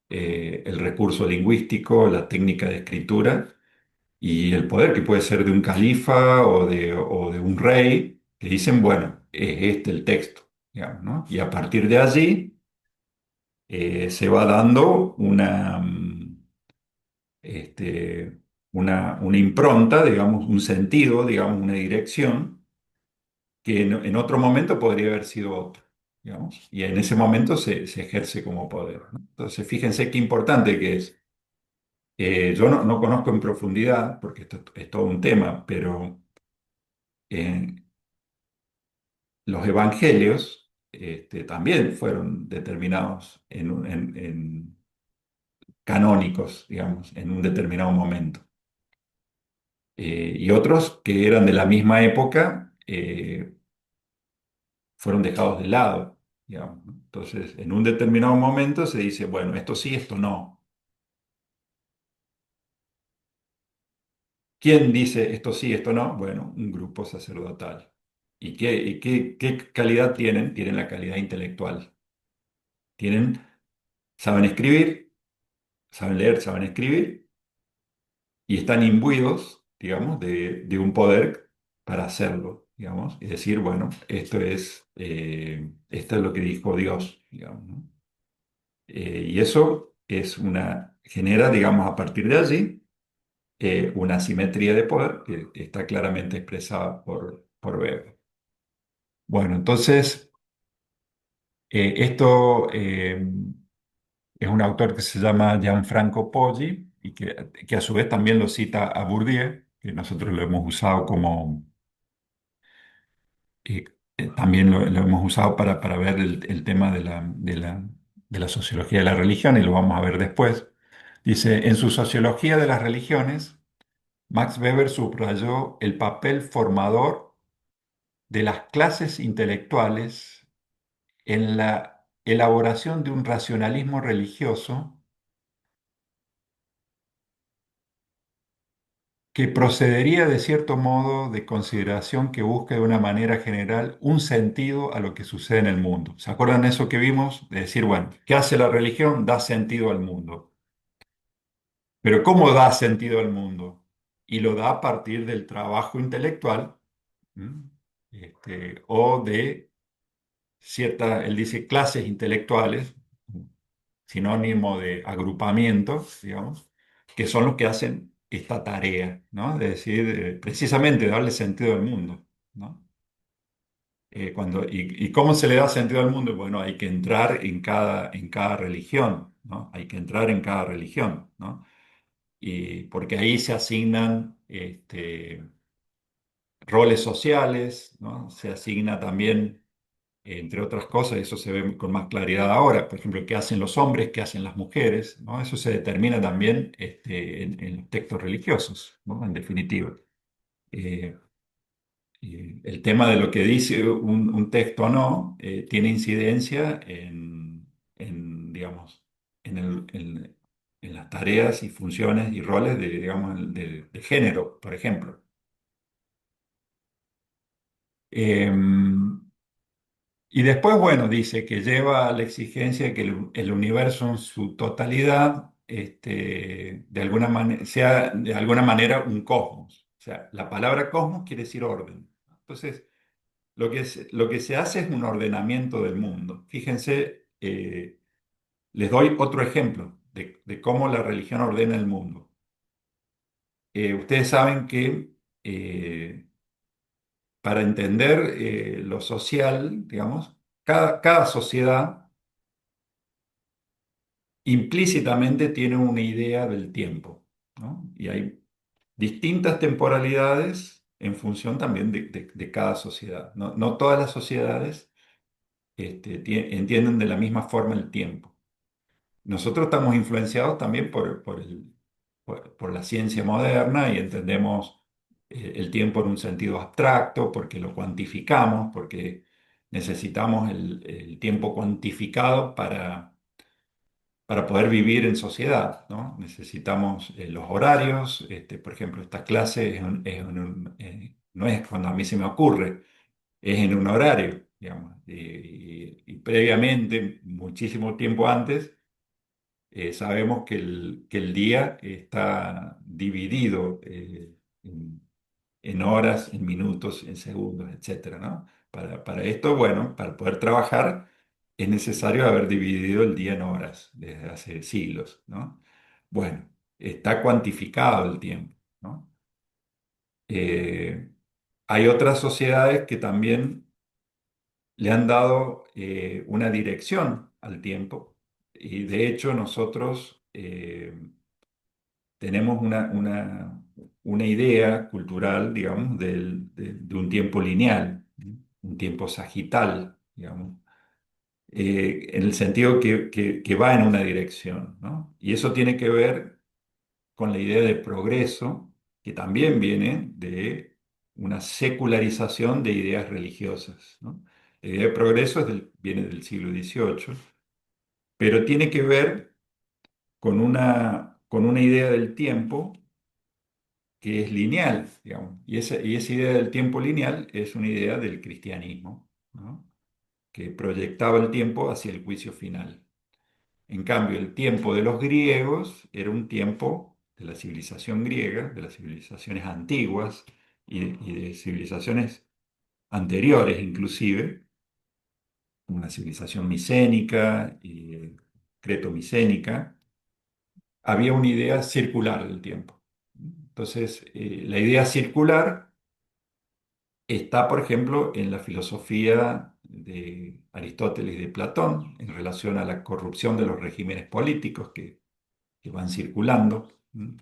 el recurso lingüístico, la técnica de escritura y el poder que puede ser de un califa o de un rey, que dicen, bueno, es este el texto, digamos, ¿no? Y a partir de allí se va dando este, una impronta, digamos, un sentido, digamos, una dirección, que en otro momento podría haber sido otro, digamos, y en ese momento se ejerce como poder, ¿no? Entonces, fíjense qué importante que es. Yo no conozco en profundidad, porque esto es todo un tema, pero eh, los evangelios también fueron determinados canónicos, digamos, en un determinado momento. Y otros que eran de la misma época fueron dejados de lado, digamos, ¿no? Entonces, en un determinado momento se dice, bueno, esto sí, esto no. ¿Quién dice esto sí, esto no? Bueno, un grupo sacerdotal. ¿Y qué calidad tienen? Tienen la calidad intelectual. Tienen, saben escribir, saben leer, saben escribir, y están imbuidos, digamos, de un poder para hacerlo, digamos, y decir, bueno, esto es lo que dijo Dios, digamos, ¿no? Y eso genera, digamos, a partir de allí, una asimetría de poder que está claramente expresada por Weber. Bueno, entonces, esto es un autor que se llama Gianfranco Poggi y que a su vez también lo cita a Bourdieu, que nosotros lo hemos usado eh, también lo hemos usado para ver el tema de la sociología de la religión y lo vamos a ver después. Dice, en su Sociología de las Religiones, Max Weber subrayó el papel formador de las clases intelectuales en la elaboración de un racionalismo religioso que procedería de cierto modo de consideración que busque de una manera general un sentido a lo que sucede en el mundo. ¿Se acuerdan de eso que vimos? De decir, bueno, ¿qué hace la religión? Da sentido al mundo. Pero ¿cómo da sentido al mundo? Y lo da a partir del trabajo intelectual, ¿m? O de él dice clases intelectuales, sinónimo de agrupamientos, digamos, que son los que hacen esta tarea, ¿no? De decir, precisamente darle sentido al mundo, ¿no? ¿Y cómo se le da sentido al mundo? Bueno, hay que entrar en cada religión, ¿no? Hay que entrar en cada religión, ¿no? Y porque ahí se asignan roles sociales, ¿no? Se asigna también, entre otras cosas, eso se ve con más claridad ahora, por ejemplo, qué hacen los hombres, qué hacen las mujeres, ¿no? Eso se determina también en los textos religiosos, ¿no? En definitiva. Eh, y el tema de lo que dice un texto o no tiene incidencia digamos, en las tareas y funciones y roles de, digamos, de género, por ejemplo. Y después, bueno, dice que lleva a la exigencia de que el universo en su totalidad, de alguna manera, sea de alguna manera un cosmos. O sea, la palabra cosmos quiere decir orden. Entonces, lo que se hace es un ordenamiento del mundo. Fíjense, les doy otro ejemplo de cómo la religión ordena el mundo. Ustedes saben que para entender lo social, digamos, cada sociedad implícitamente tiene una idea del tiempo, ¿no? Y hay distintas temporalidades en función también de cada sociedad. No, no todas las sociedades entienden de la misma forma el tiempo. Nosotros estamos influenciados también por la ciencia moderna y entendemos el tiempo en un sentido abstracto porque lo cuantificamos, porque necesitamos el tiempo cuantificado para poder vivir en sociedad, ¿no? Necesitamos los horarios, por ejemplo, esta clase no es cuando a mí se me ocurre, es en un horario, digamos, y previamente, muchísimo tiempo antes, sabemos que el día está dividido en horas, en minutos, en segundos, etcétera, ¿no? Para esto, bueno, para poder trabajar es necesario haber dividido el día en horas desde hace siglos, ¿no? Bueno, está cuantificado el tiempo, ¿no? Eh, Hay otras sociedades que también le han dado una dirección al tiempo y de hecho nosotros tenemos una idea cultural, digamos, de un tiempo lineal, ¿no? Un tiempo sagital, digamos, en el sentido que va en una dirección, ¿no? Y eso tiene que ver con la idea de progreso, que también viene de una secularización de ideas religiosas, ¿no? La idea de progreso viene del siglo XVIII, pero tiene que ver con una idea del tiempo que es lineal, digamos. Y esa idea del tiempo lineal es una idea del cristianismo, ¿no? Que proyectaba el tiempo hacia el juicio final. En cambio, el tiempo de los griegos era un tiempo de la civilización griega, de las civilizaciones antiguas y de civilizaciones anteriores inclusive, una civilización micénica y creto-micénica, había una idea circular del tiempo. Entonces, la idea circular está, por ejemplo, en la filosofía de Aristóteles y de Platón en relación a la corrupción de los regímenes políticos que van circulando. ¿Mm?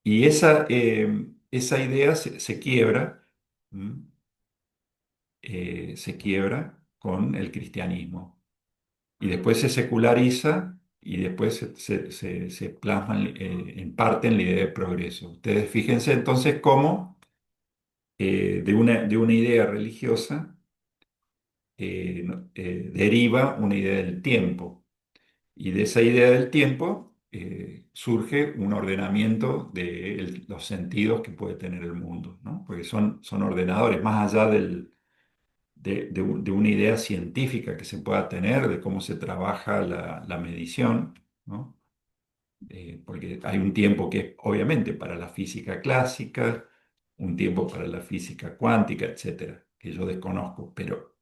Y esa idea se quiebra, ¿mm? Se quiebra con el cristianismo. Y después se seculariza y después se plasma en parte en la idea de progreso. Ustedes fíjense entonces cómo de una idea religiosa deriva una idea del tiempo. Y de esa idea del tiempo surge un ordenamiento de los sentidos que puede tener el mundo, ¿no? Porque son ordenadores, más allá de una idea científica que se pueda tener de cómo se trabaja la medición, ¿no? Porque hay un tiempo que es obviamente para la física clásica, un tiempo para la física cuántica, etcétera, que yo desconozco, pero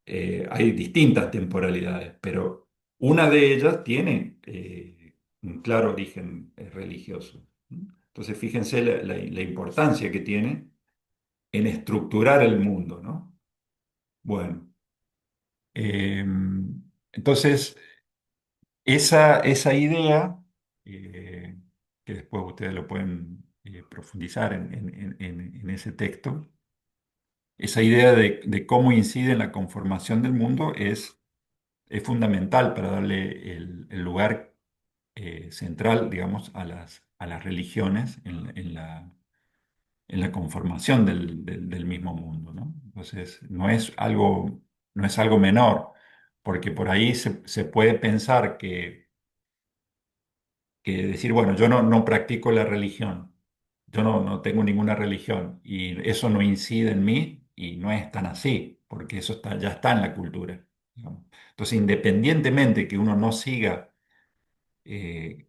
hay distintas temporalidades, pero una de ellas tiene un claro origen religioso. Entonces, fíjense la importancia que tiene en estructurar el mundo, ¿no? Bueno, eh, entonces, esa idea, eh, que después ustedes lo pueden profundizar en ese texto, esa idea de cómo incide en la conformación del mundo es fundamental para darle el lugar central, digamos, a las religiones en la conformación del mismo mundo, ¿no? Entonces, no es algo menor, porque por ahí se puede pensar que decir, bueno, yo no practico la religión, yo no tengo ninguna religión y eso no incide en mí y no es tan así, porque eso ya está en la cultura, digamos. Entonces, independientemente que uno no siga, eh,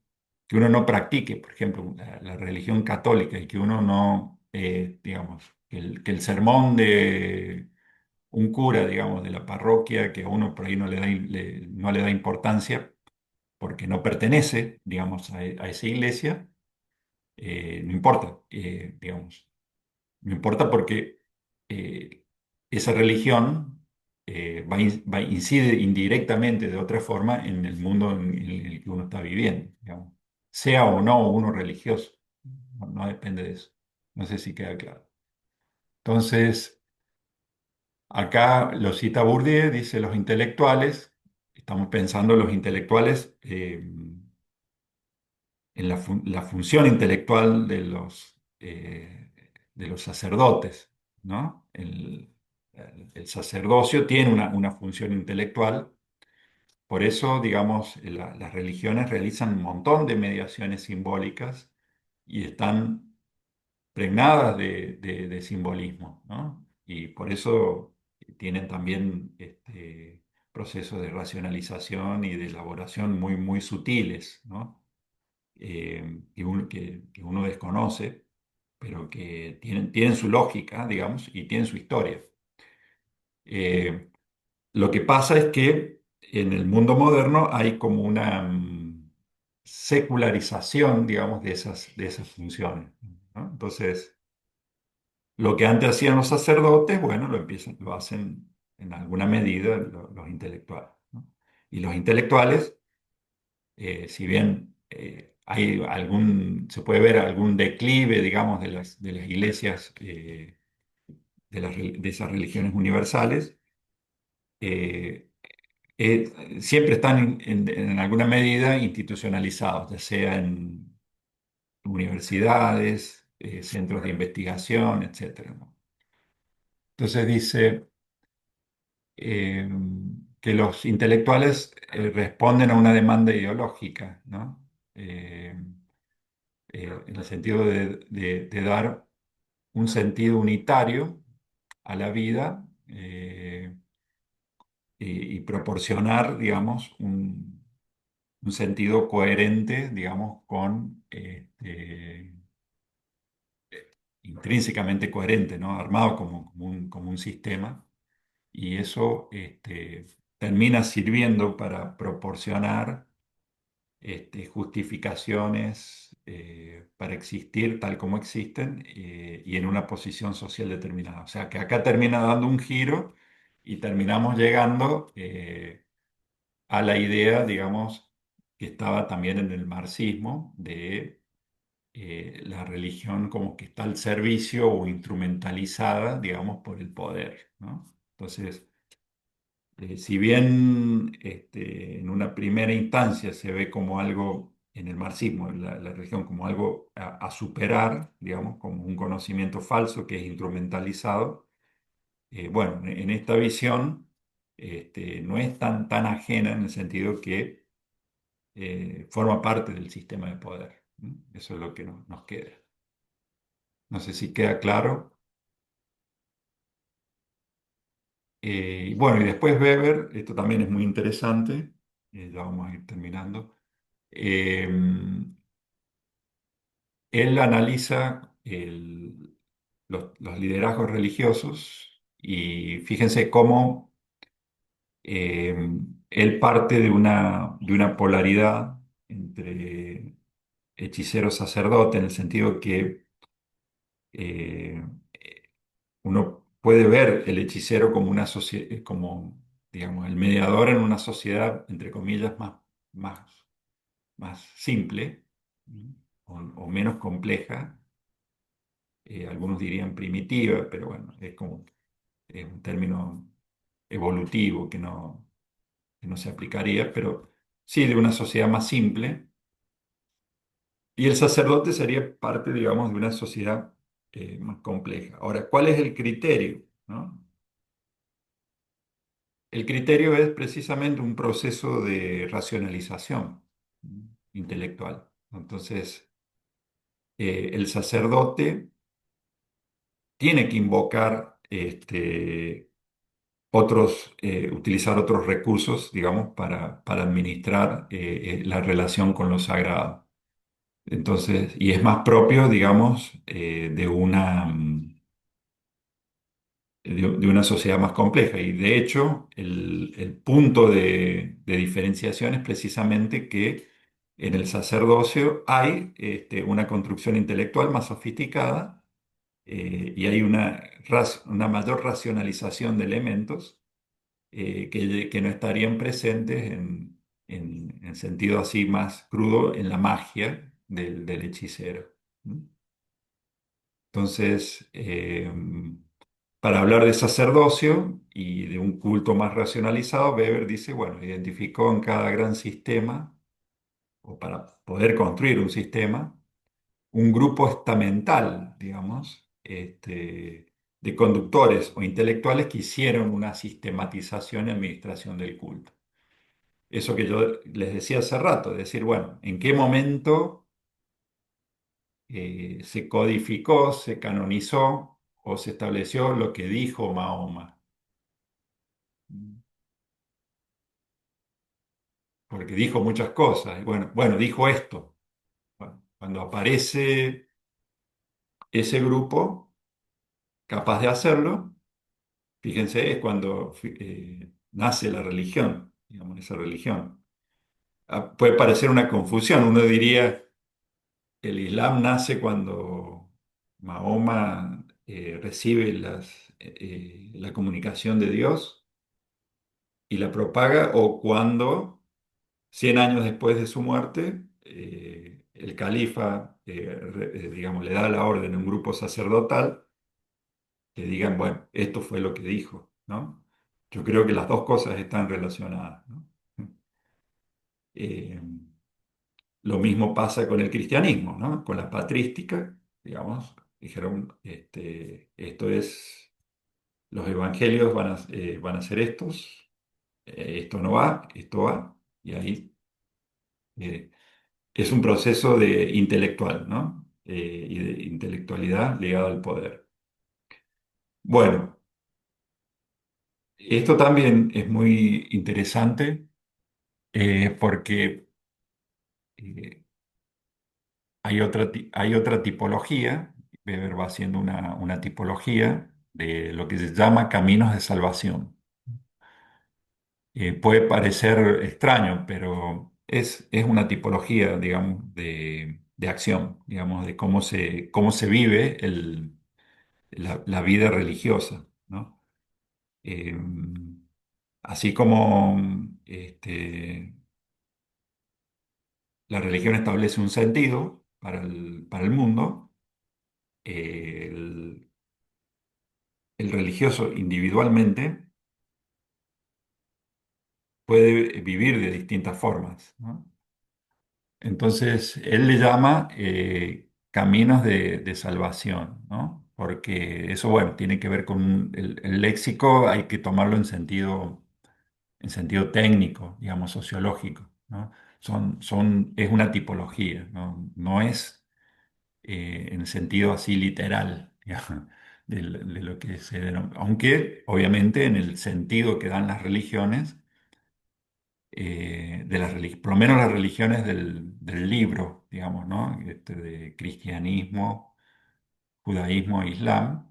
que uno no practique, por ejemplo, la religión católica y que uno no, digamos, que el sermón de un cura, digamos, de la parroquia, que a uno por ahí no le da importancia porque no pertenece, digamos, a esa iglesia, no importa, digamos, no importa porque eh, esa religión incide indirectamente de otra forma en el mundo en el que uno está viviendo, digamos, sea o no uno religioso, no depende de eso. No sé si queda claro. Entonces, acá lo cita Bourdieu, dice los intelectuales, estamos pensando los intelectuales en la función intelectual de los sacerdotes, ¿no? El sacerdocio tiene una función intelectual, por eso, digamos, las religiones realizan un montón de mediaciones simbólicas y están pregnadas de simbolismo, ¿no? Y por eso tienen también procesos de racionalización y de elaboración muy sutiles, ¿no? Que uno desconoce, pero que tienen su lógica, digamos, y tienen su historia. Eh, lo que pasa es que en el mundo moderno hay como una secularización, digamos, de esas funciones, ¿no? Entonces, lo que antes hacían los sacerdotes, bueno, lo hacen en alguna medida los intelectuales, ¿no? Y los intelectuales, si bien se puede ver algún declive, digamos, de las iglesias, de esas religiones universales, eh, siempre están en alguna medida institucionalizados, ya sea en universidades, centros de investigación, etcétera, ¿no? Entonces dice eh, que los intelectuales responden a una demanda ideológica, ¿no? En el sentido de dar un sentido unitario a la vida y proporcionar, digamos, un sentido coherente, digamos, intrínsecamente coherente, ¿no? Armado como un sistema. Y eso termina sirviendo para proporcionar justificaciones para existir tal como existen y en una posición social determinada. O sea que acá termina dando un giro y terminamos llegando a la idea, digamos, que estaba también en el marxismo de la religión como que está al servicio o instrumentalizada, digamos, por el poder, ¿no? Entonces, si bien en una primera instancia se ve como algo en el marxismo, la religión como algo a superar, digamos, como un conocimiento falso que es instrumentalizado, bueno, en esta visión no es tan ajena en el sentido que forma parte del sistema de poder, ¿no? Eso es lo que nos queda. No sé si queda claro. Y bueno, y después Weber, esto también es muy interesante, ya vamos a ir terminando. Eh, Él analiza los liderazgos religiosos y fíjense cómo eh, él parte de una polaridad entre hechicero-sacerdote, en el sentido que eh, uno puede ver el hechicero como como, digamos, el mediador en una sociedad, entre comillas, más, más simple, ¿no? o menos compleja, algunos dirían primitiva, pero bueno, es un término evolutivo que no se aplicaría, pero sí de una sociedad más simple. Y el sacerdote sería parte, digamos, de una sociedad más compleja. Ahora, ¿cuál es el criterio, no? El criterio es precisamente un proceso de racionalización intelectual. Entonces, el sacerdote tiene que invocar utilizar otros recursos, digamos, para administrar la relación con lo sagrado. Entonces, y es más propio, digamos, de una sociedad más compleja. Y de hecho, el punto de diferenciación es precisamente que en el sacerdocio hay una construcción intelectual más sofisticada, y hay una mayor racionalización de elementos, que no estarían presentes en sentido así más crudo en la magia del hechicero. ¿Mm? Entonces, para hablar de sacerdocio y de un culto más racionalizado, Weber dice, bueno, identificó en cada gran sistema, o para poder construir un sistema, un grupo estamental, digamos, de conductores o intelectuales que hicieron una sistematización y administración del culto. Eso que yo les decía hace rato, es decir, bueno, ¿en qué momento se codificó, se canonizó o se estableció lo que dijo Mahoma? Porque dijo muchas cosas. Y bueno, dijo esto. Bueno, cuando aparece ese grupo capaz de hacerlo, fíjense, es cuando nace la religión, digamos, esa religión. Puede parecer una confusión, uno diría, el Islam nace cuando Mahoma recibe la comunicación de Dios y la propaga, o cuando 100 años después de su muerte, el califa, digamos, le da la orden a un grupo sacerdotal que digan, bueno, esto fue lo que dijo, ¿no? Yo creo que las dos cosas están relacionadas, ¿no? Eh, lo mismo pasa con el cristianismo, ¿no? Con la patrística, digamos, dijeron, esto es, los evangelios van a ser estos, esto no va, esto va, y ahí eh, es un proceso de intelectual, ¿no? Y de intelectualidad ligada al poder. Bueno, esto también es muy interesante, porque eh, hay otra tipología. Weber va haciendo una tipología de lo que se llama caminos de salvación. Puede parecer extraño, pero es una tipología, digamos, de acción, digamos, de cómo se vive la vida religiosa, ¿no? Eh, Así como la religión establece un sentido para el mundo, el, el religioso individualmente puede vivir de distintas formas, ¿no? Entonces, él le llama caminos de salvación, ¿no? Porque eso, bueno, tiene que ver con el léxico, hay que tomarlo en sentido técnico, digamos, sociológico, ¿no? Es una tipología, ¿no? No es en sentido así literal, digamos, de lo que se denomina. Aunque, obviamente, en el sentido que dan las religiones, por lo menos las religiones del libro, digamos, ¿no? De cristianismo, judaísmo e islam,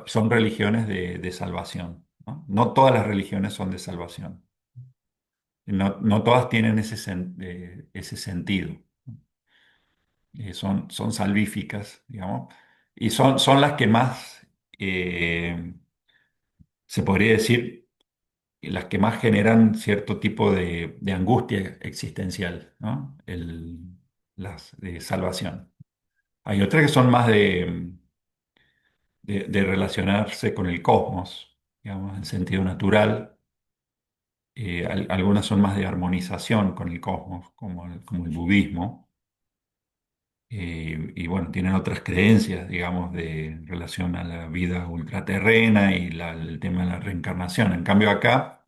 son religiones de salvación, ¿no? No todas las religiones son de salvación. No todas tienen ese sentido. Son salvíficas, digamos, y son las que más, se podría decir, las que más generan cierto tipo de angustia existencial, ¿no? Las de salvación. Hay otras que son más de relacionarse con el cosmos, digamos, en sentido natural. Algunas son más de armonización con el cosmos, como el budismo. Y bueno, tienen otras creencias, digamos, en relación a la vida ultraterrena y el tema de la reencarnación. En cambio, acá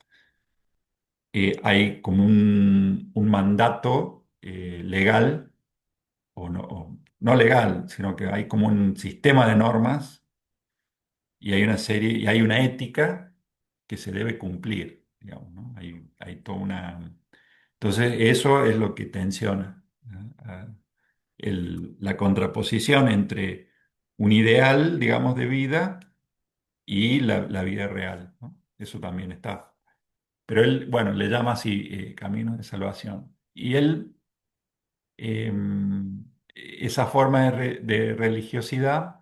hay como un mandato legal o no legal, sino que hay como un sistema de normas y hay una serie, y hay una ética que se debe cumplir, digamos, ¿no? Hay toda una... Entonces, eso es lo que tensiona, ¿no? La contraposición entre un ideal, digamos, de vida y la vida real, ¿no? Eso también está. Pero él, bueno, le llama así, camino de salvación. Y él, eh, esa forma de religiosidad,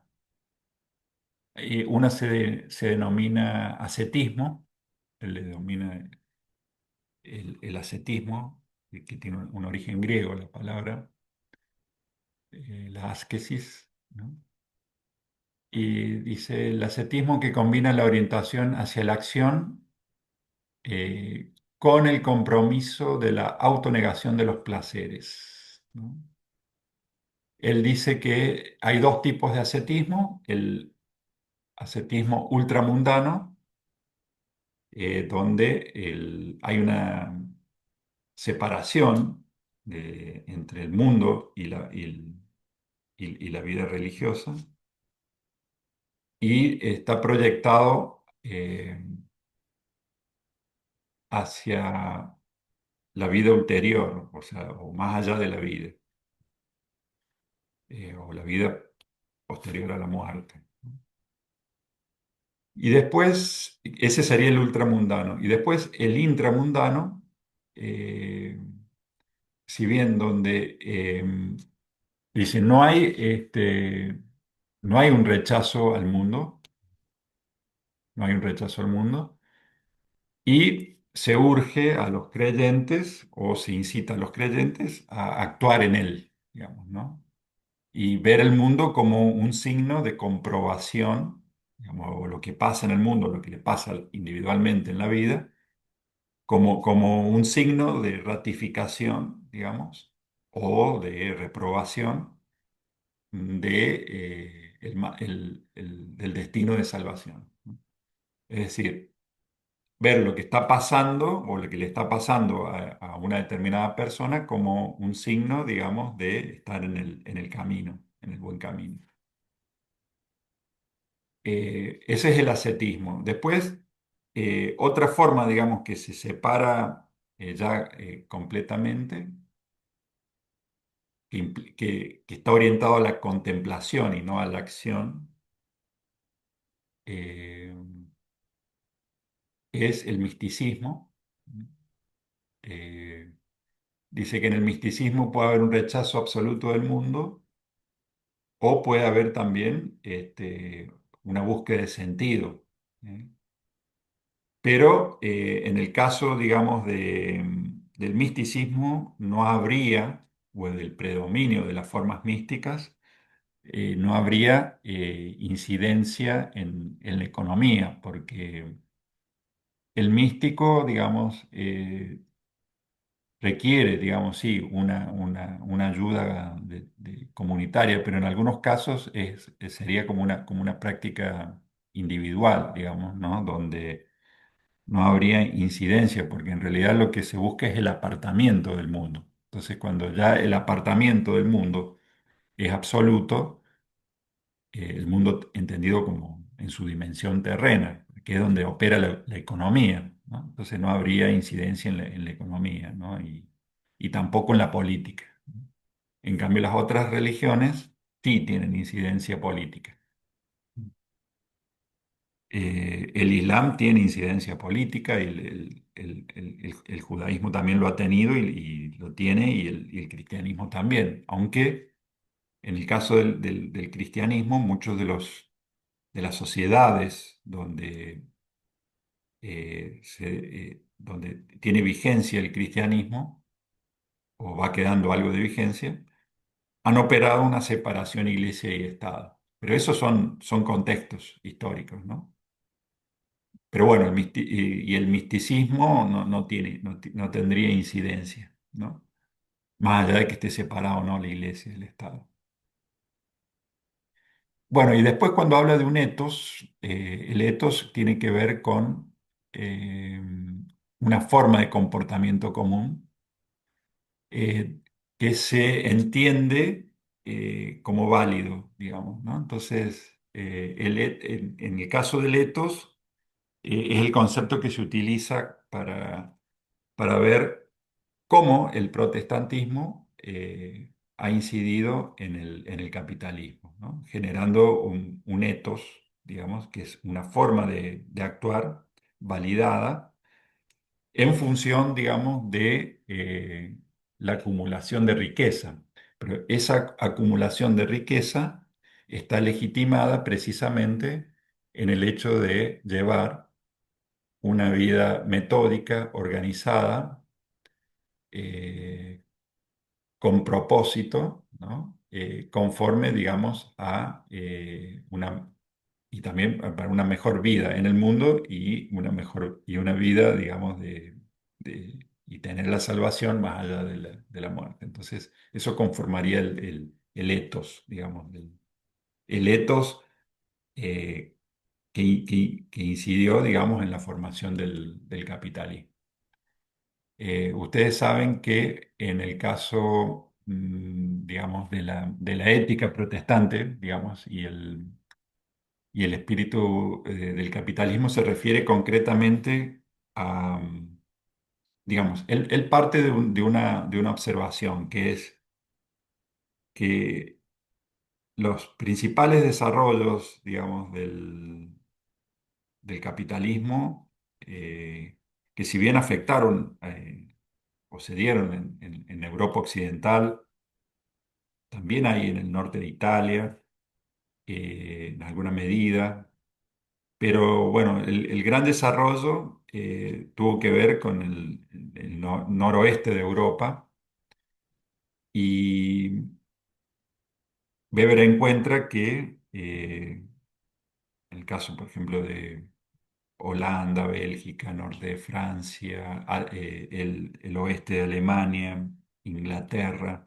una se denomina ascetismo, él le denomina el ascetismo, que tiene un origen griego la palabra, la ascesis, ¿no? Y dice el ascetismo que combina la orientación hacia la acción con el compromiso de la autonegación de los placeres, ¿no? Él dice que hay dos tipos de ascetismo, el ascetismo ultramundano, donde hay una separación entre el mundo y la vida religiosa, y está proyectado hacia la vida ulterior, o sea, o más allá de la vida, o la vida posterior a la muerte. Y después, ese sería el ultramundano. Y después el intramundano, eh, si bien donde dice, no hay un rechazo al mundo, no hay un rechazo al mundo, y se urge a los creyentes o se incita a los creyentes a actuar en él, digamos, ¿no? Y ver el mundo como un signo de comprobación, digamos, o lo que pasa en el mundo, lo que le pasa individualmente en la vida, como un signo de ratificación, digamos, o de reprobación del destino de salvación, ¿no? Es decir, ver lo que está pasando o lo que le está pasando a una determinada persona como un signo, digamos, de estar en el camino, en el buen camino. Ese es el ascetismo. Después, otra forma, digamos, que se separa ya completamente, que está orientado a la contemplación y no a la acción, eh, es el misticismo. Eh, Dice que en el misticismo puede haber un rechazo absoluto del mundo o puede haber también una búsqueda de sentido, ¿eh? Pero en el caso, digamos, del misticismo no habría, o del predominio de las formas místicas, no habría incidencia en la economía, porque el místico, digamos, requiere, digamos, sí, una ayuda comunitaria, pero en algunos casos sería como una práctica individual, digamos, ¿no? Donde no habría incidencia, porque en realidad lo que se busca es el apartamiento del mundo. Entonces, cuando ya el apartamiento del mundo es absoluto, el mundo entendido como en su dimensión terrena, que es donde opera la economía, ¿no? Entonces no habría incidencia en la economía, ¿no? Y tampoco en la política. En cambio, las otras religiones sí tienen incidencia política. El Islam tiene incidencia política, y el judaísmo también lo ha tenido y lo tiene, y el cristianismo también, aunque en el caso del cristianismo, muchos de las sociedades donde tiene vigencia el cristianismo, o va quedando algo de vigencia, han operado una separación iglesia y Estado. Pero esos son contextos históricos, ¿no? Pero bueno, y el misticismo no tendría incidencia, ¿no? Más allá de que esté separado o no la iglesia del Estado. Bueno, y después cuando habla de un etos, el etos tiene que ver con una forma de comportamiento común. que se entiende como válido, digamos, ¿no? Entonces, en el caso del ethos, es el concepto que se utiliza para ver cómo el protestantismo ha incidido en el capitalismo, ¿no? Generando un ethos, digamos, que es una forma de actuar validada en función, digamos, de la acumulación de riqueza. Pero esa acumulación de riqueza está legitimada precisamente en el hecho de llevar una vida metódica, organizada, eh, con propósito, ¿no? Conforme, digamos, a y también para una mejor vida en el mundo y y una vida, digamos, y tener la salvación más allá de la muerte. Entonces, eso conformaría el ethos, digamos, el ethos eh, que incidió, digamos, en la formación del capitalismo. Ustedes saben que en el caso, digamos, de la ética protestante, digamos, y el espíritu del capitalismo se refiere concretamente a, digamos, él parte de una observación, que es que los principales desarrollos, digamos, del capitalismo, que si bien afectaron o se dieron en Europa Occidental, también hay en el norte de Italia, en alguna medida, pero bueno, el gran desarrollo tuvo que ver con noroeste de Europa y Weber encuentra que en el caso, por ejemplo, de Holanda, Bélgica, norte de Francia, el oeste de Alemania, Inglaterra,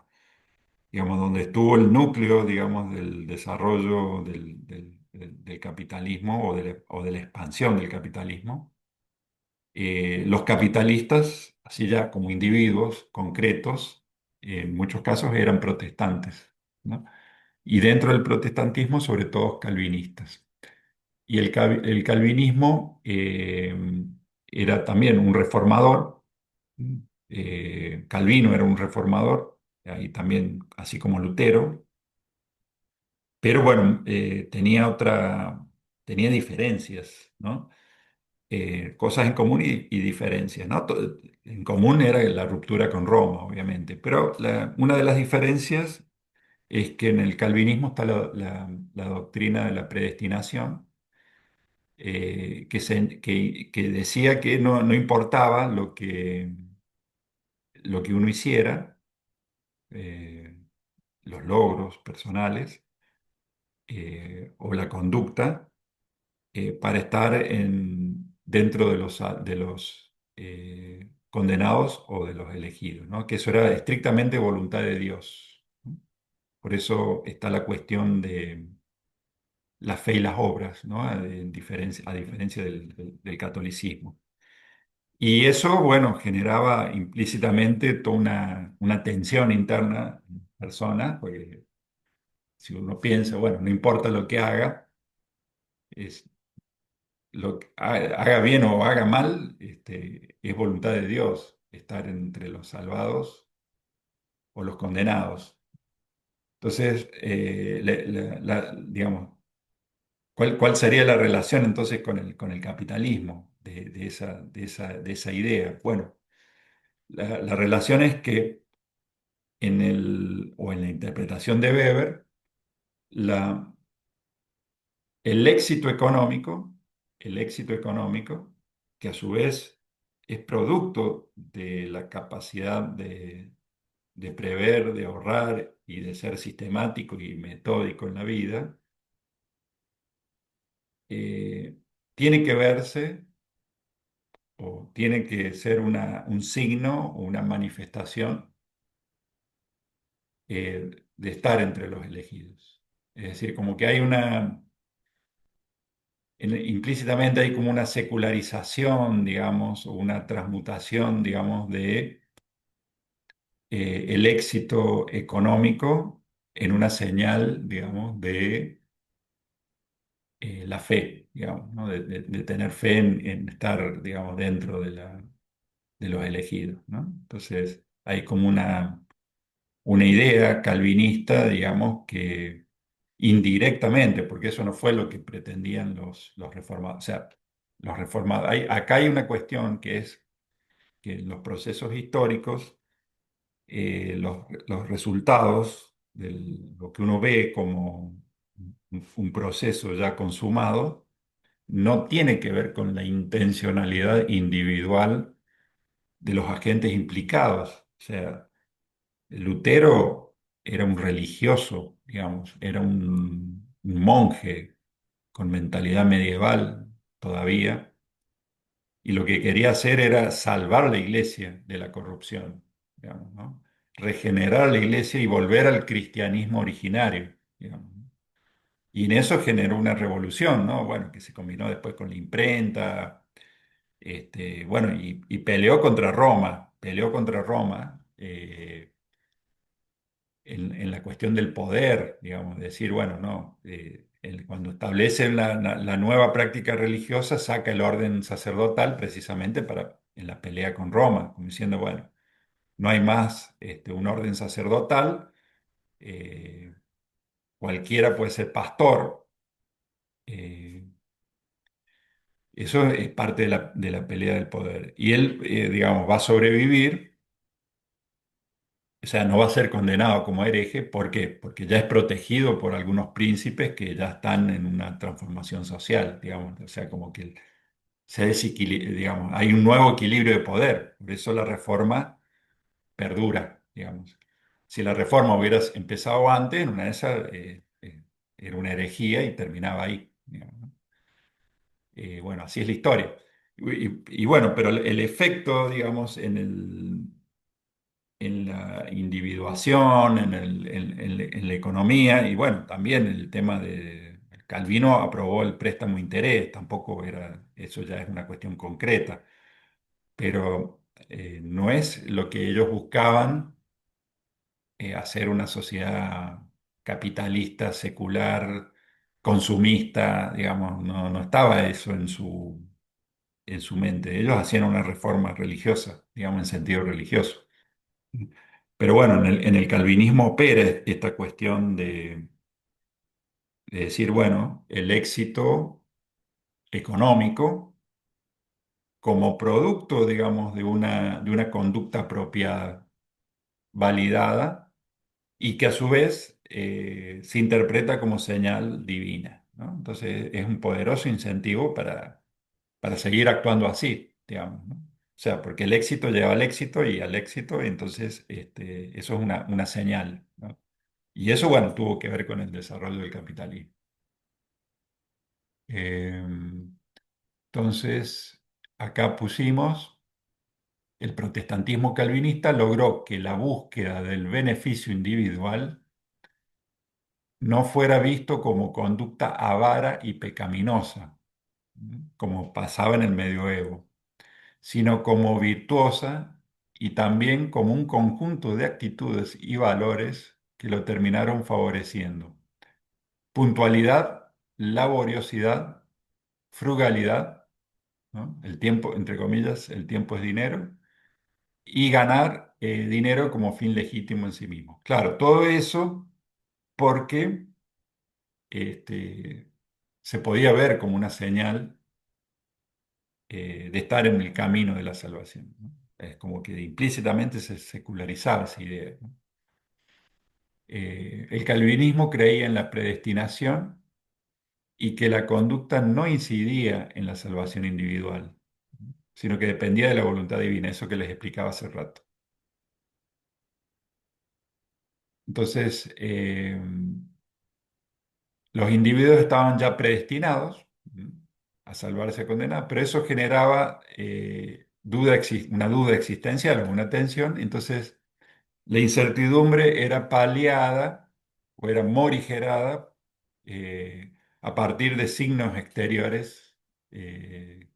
digamos, donde estuvo el núcleo, digamos, del desarrollo del capitalismo o de la expansión del capitalismo. Los capitalistas, así ya como individuos concretos, en muchos casos eran protestantes, ¿no? Y dentro del protestantismo, sobre todo calvinistas. Y el calvinismo era también un reformador. Calvino era un reformador, ahí también, así como Lutero, pero bueno, tenía diferencias, ¿no? Cosas en común y diferencias, ¿no? En común era la ruptura con Roma, obviamente, pero una de las diferencias es que en el calvinismo está la doctrina de la predestinación, que decía que no importaba lo que uno hiciera, eh, los logros personales o la conducta, para estar dentro de los condenados o de los elegidos, ¿no? Que eso era estrictamente voluntad de Dios, ¿no? Por eso está la cuestión de la fe y las obras, ¿no? A diferencia del catolicismo. Y eso, bueno, generaba implícitamente toda una tensión interna en personas, porque si uno piensa, bueno, no importa lo que haga, es, haga bien o haga mal, es voluntad de Dios estar entre los salvados o los condenados. Entonces, digamos, cuál sería la relación entonces con el capitalismo de esa idea? Bueno, la relación es que o en la interpretación de Weber, la, el éxito económico, el éxito económico, que a su vez es producto de la capacidad de prever, de ahorrar y de ser sistemático y metódico en la vida, eh, tiene que verse o tiene que ser un signo o una manifestación de estar entre los elegidos. Es decir, como que hay implícitamente hay como una secularización, digamos, o una transmutación, digamos, el éxito económico en una señal, digamos, de la fe, digamos, ¿no? De tener fe en estar, digamos, dentro de los elegidos, ¿no? Entonces, hay como una idea calvinista, digamos, que indirectamente, porque eso no fue lo que pretendían los reformados, o sea, los reformados. Acá hay una cuestión que es que en los procesos históricos, los resultados de lo que uno ve como un proceso ya consumado, no tiene que ver con la intencionalidad individual de los agentes implicados. O sea, Lutero era un religioso, digamos, era un monje con mentalidad medieval todavía, y lo que quería hacer era salvar la iglesia de la corrupción, digamos, ¿no? Regenerar la iglesia y volver al cristianismo originario, digamos, ¿no? Y en eso generó una revolución, ¿no? Bueno, que se combinó después con la imprenta, bueno, y peleó contra Roma, en la cuestión del poder, digamos, decir, bueno, no, cuando establece la nueva práctica religiosa, saca el orden sacerdotal precisamente en la pelea con Roma, como diciendo, bueno, no hay más un orden sacerdotal, eh, cualquiera puede ser pastor. eh, Eso es parte de la pelea del poder. Y él, digamos, va a sobrevivir. O sea, no va a ser condenado como hereje. ¿Por qué? Porque ya es protegido por algunos príncipes que ya están en una transformación social, digamos. O sea, como que digamos, hay un nuevo equilibrio de poder. Por eso la reforma perdura, digamos. Si la reforma hubiera empezado antes, en una de esas era una herejía y terminaba ahí, digamos, ¿no? Bueno, así es la historia. Y bueno, pero el efecto, digamos, en la individuación, en la economía, y bueno, también el tema de Calvino aprobó el préstamo interés, tampoco era, eso ya es una cuestión concreta, pero no es lo que ellos buscaban, hacer una sociedad capitalista, secular, consumista, digamos, no estaba eso en su mente. Ellos hacían una reforma religiosa, digamos, en sentido religioso. Pero bueno, en el calvinismo opera esta cuestión de decir, bueno, el éxito económico como producto, digamos, de una conducta apropiada, validada, y que a su vez se interpreta como señal divina, ¿no? Entonces es un poderoso incentivo para seguir actuando así, digamos, ¿no? O sea, porque el éxito lleva al éxito y al éxito, entonces eso es una señal, ¿no? Y eso, bueno, tuvo que ver con el desarrollo del capitalismo. Eh, entonces, acá pusimos, el protestantismo calvinista logró que la búsqueda del beneficio individual no fuera visto como conducta avara y pecaminosa, como pasaba en el medioevo, sino como virtuosa y también como un conjunto de actitudes y valores que lo terminaron favoreciendo. Puntualidad, laboriosidad, frugalidad, ¿no? El tiempo, entre comillas, el tiempo es dinero, y ganar dinero como fin legítimo en sí mismo. Claro, todo eso porque este, se podía ver como una señal de estar en el camino de la salvación, ¿no? Es como que implícitamente se secularizaba esa idea, ¿no? El calvinismo creía en la predestinación y que la conducta no incidía en la salvación individual, sino que dependía de la voluntad divina, eso que les explicaba hace rato. Entonces, los individuos estaban ya predestinados, ¿m?, a salvarse condenados, pero eso generaba una duda existencial, una tensión. Entonces la incertidumbre era paliada o era morigerada a partir de signos exteriores del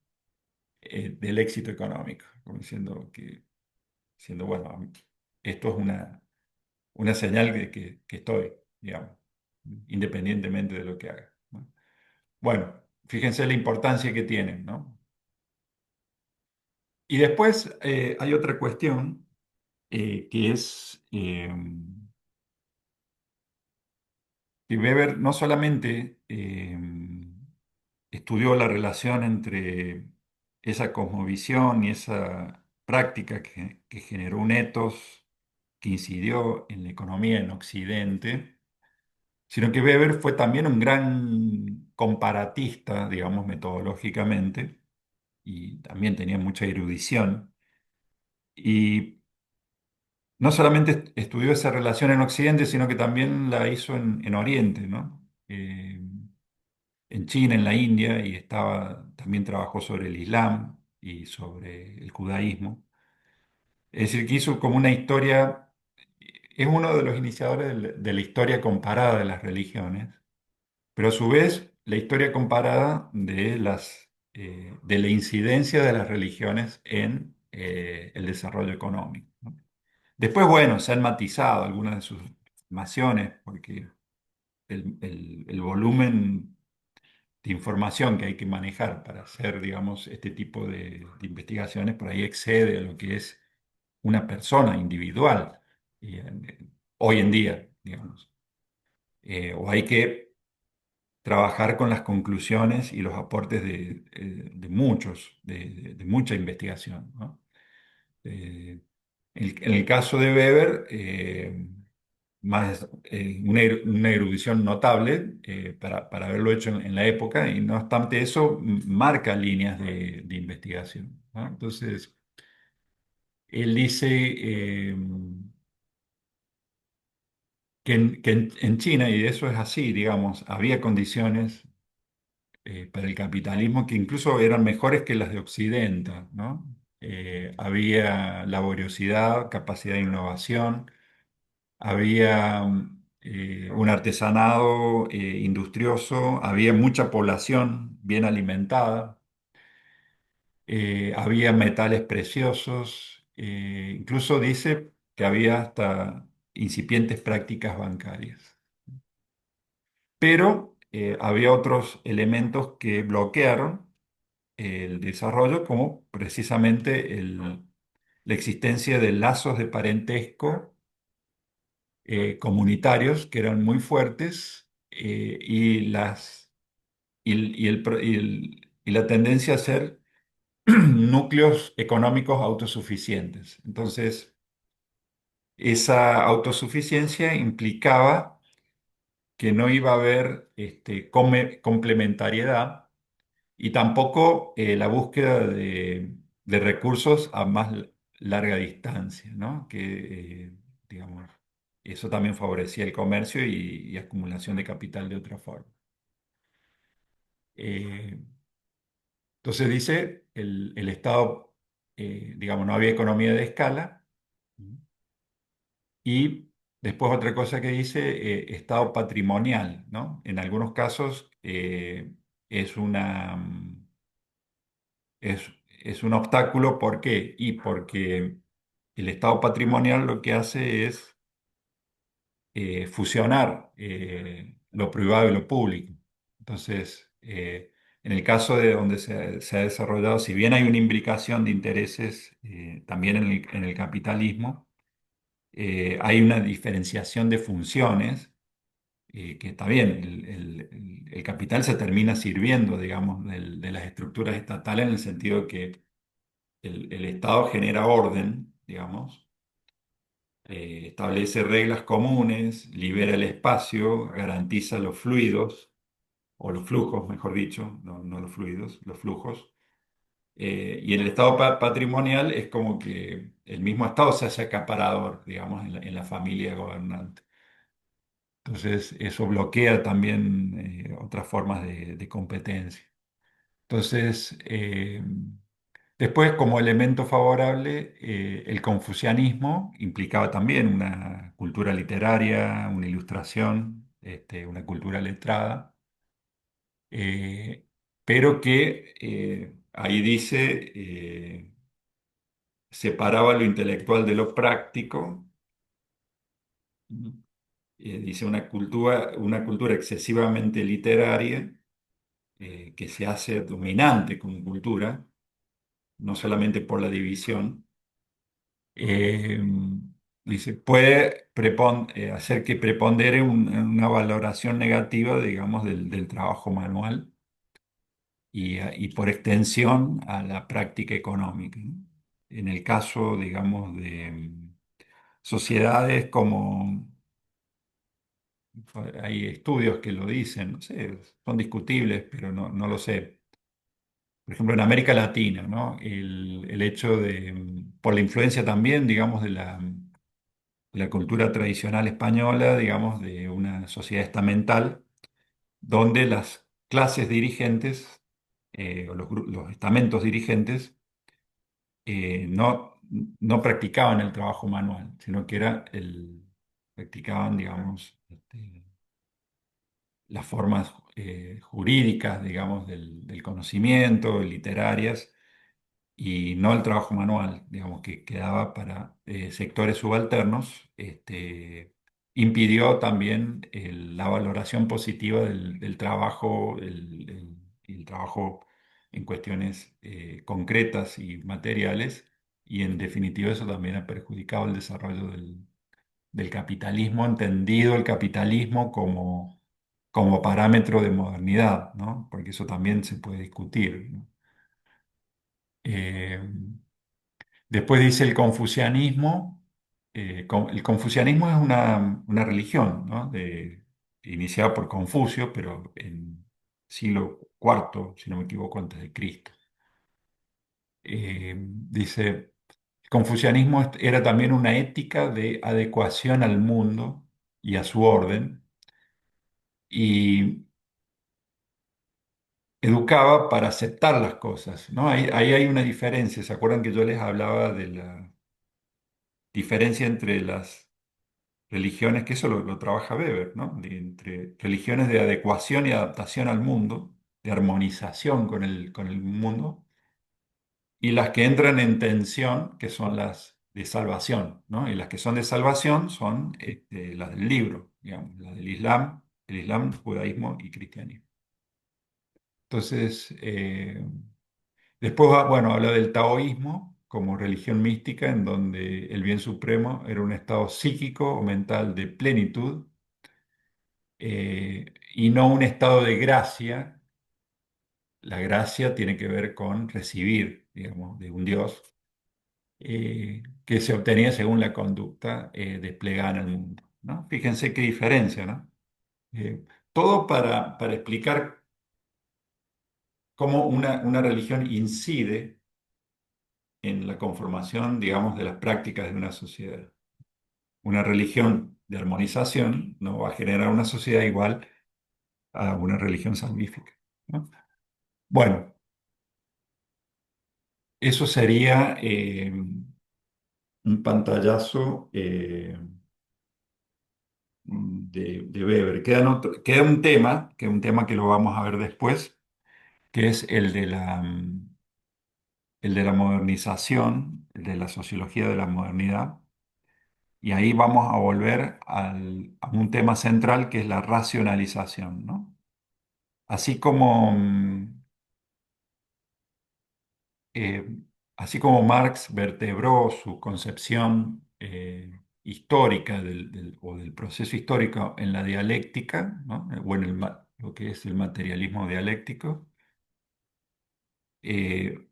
éxito económico, como diciendo, bueno, esto es una señal de que estoy, digamos, independientemente de lo que haga, ¿no? Bueno, fíjense la importancia que tienen, ¿no? Y después hay otra cuestión que es que Weber no solamente estudió la relación entre esa cosmovisión y esa práctica que generó un ethos que incidió en la economía en Occidente, sino que Weber fue también un gran comparatista, digamos, metodológicamente, y también tenía mucha erudición. Y no solamente estudió esa relación en Occidente, sino que también la hizo en Oriente, ¿no? En China, en la India, y también trabajó sobre el Islam y sobre el judaísmo. Es decir, que hizo como una historia, es uno de los iniciadores de la historia comparada de las religiones, pero a su vez la historia comparada de la incidencia de las religiones en el desarrollo económico, ¿no? Después, bueno, se han matizado algunas de sus afirmaciones, porque el volumen de información que hay que manejar para hacer, digamos, este tipo de investigaciones por ahí excede a lo que es una persona individual hoy en día, digamos. O hay que trabajar con las conclusiones y los aportes de muchos, de mucha investigación, ¿no? Eh, en el caso de Weber, más una erudición notable para haberlo hecho en la época, y no obstante eso, marca líneas de investigación, ¿no? Entonces, él dice que en China, y eso es así, digamos, había condiciones para el capitalismo que incluso eran mejores que las de Occidente, ¿no? Había laboriosidad, capacidad de innovación, había un artesanado industrioso, había mucha población bien alimentada, había metales preciosos, incluso dice que había hasta incipientes prácticas bancarias. Pero había otros elementos que bloquearon el desarrollo, como precisamente la existencia de lazos de parentesco comunitarios que eran muy fuertes y la tendencia a ser núcleos económicos autosuficientes. Entonces, esa autosuficiencia implicaba que no iba a haber complementariedad y tampoco la búsqueda de recursos a más larga distancia, ¿no? Digamos, eso también favorecía el comercio y acumulación de capital de otra forma. Eh, entonces dice, el Estado, digamos, no había economía de escala. Y después otra cosa que dice, Estado patrimonial, ¿no? En algunos casos es una... es un obstáculo. ¿Por qué? Y porque el estado patrimonial lo que hace es fusionar lo privado y lo público. Entonces, en el caso de donde se ha desarrollado, si bien hay una imbricación de intereses también en el capitalismo, hay una diferenciación de funciones que está bien, el capital se termina sirviendo, digamos, de las estructuras estatales en el sentido que el Estado genera orden, digamos, establece reglas comunes, libera el espacio, garantiza los fluidos, o los flujos, mejor dicho, no los fluidos, los flujos. Y en el Estado patrimonial es como que el mismo Estado se hace acaparador, digamos, en la familia gobernante. Entonces, eso bloquea también otras formas de competencia. Entonces, después, como elemento favorable, el confucianismo implicaba también una cultura literaria, una ilustración, una cultura letrada, pero que ahí dice, separaba lo intelectual de lo práctico Ujú. Dice una cultura excesivamente literaria que se hace dominante como cultura, no solamente por la división, eh, dice, puede hacer que prepondere una valoración negativa, digamos, del trabajo manual y por extensión a la práctica económica, ¿no? En el caso, digamos, de sociedades como, hay estudios que lo dicen, no sé, son discutibles, pero no lo sé. Por ejemplo, en América Latina, ¿no? El hecho de, por la influencia también, digamos, de la cultura tradicional española, digamos, de una sociedad estamental, donde las clases dirigentes, o los estamentos dirigentes, no practicaban el trabajo manual, sino que practicaban, digamos, las formas jurídicas, digamos, del conocimiento, literarias, y no el trabajo manual, digamos, que quedaba para sectores subalternos, impidió también la valoración positiva del trabajo, el trabajo en cuestiones concretas y materiales, y en definitiva eso también ha perjudicado el desarrollo del capitalismo, entendido el capitalismo como parámetro de modernidad, ¿no? Porque eso también se puede discutir, ¿no? Eh, Después dice el confucianismo. El confucianismo es una religión, ¿no? Iniciada por Confucio, pero en siglo IV, si no me equivoco, antes de Cristo. Dice, el confucianismo era también una ética de adecuación al mundo y a su orden, y educaba para aceptar las cosas, ¿no? Ahí hay una diferencia. ¿Se acuerdan que yo les hablaba de la diferencia entre las religiones, que eso lo trabaja Weber, ¿no? Entre religiones de adecuación y adaptación al mundo, de armonización con el mundo, y las que entran en tensión, que son las de salvación, ¿no? Y las que son de salvación son las del libro, digamos, las del Islam, el Islam, judaísmo y cristianismo. Entonces, después, bueno, habla del taoísmo como religión mística, en donde el bien supremo era un estado psíquico o mental de plenitud, y no un estado de gracia. La gracia tiene que ver con recibir, digamos, de un Dios, que se obtenía según la conducta desplegada en el mundo, ¿no? Fíjense qué diferencia, ¿no? Eh, Todo para explicar cómo una religión incide en la conformación, digamos, de las prácticas de una sociedad. Una religión de armonización no va a generar una sociedad igual a una religión salvífica, ¿no? Bueno, eso sería un pantallazo de Weber. Queda un tema, que es un tema que lo vamos a ver después, que es el de la modernización, el de la sociología de la modernidad. Y ahí vamos a volver a un tema central que es la racionalización, ¿no? Así como, eh, así como Marx vertebró su concepción histórica o del proceso histórico en la dialéctica, ¿no? O en lo que es el materialismo dialéctico, eh,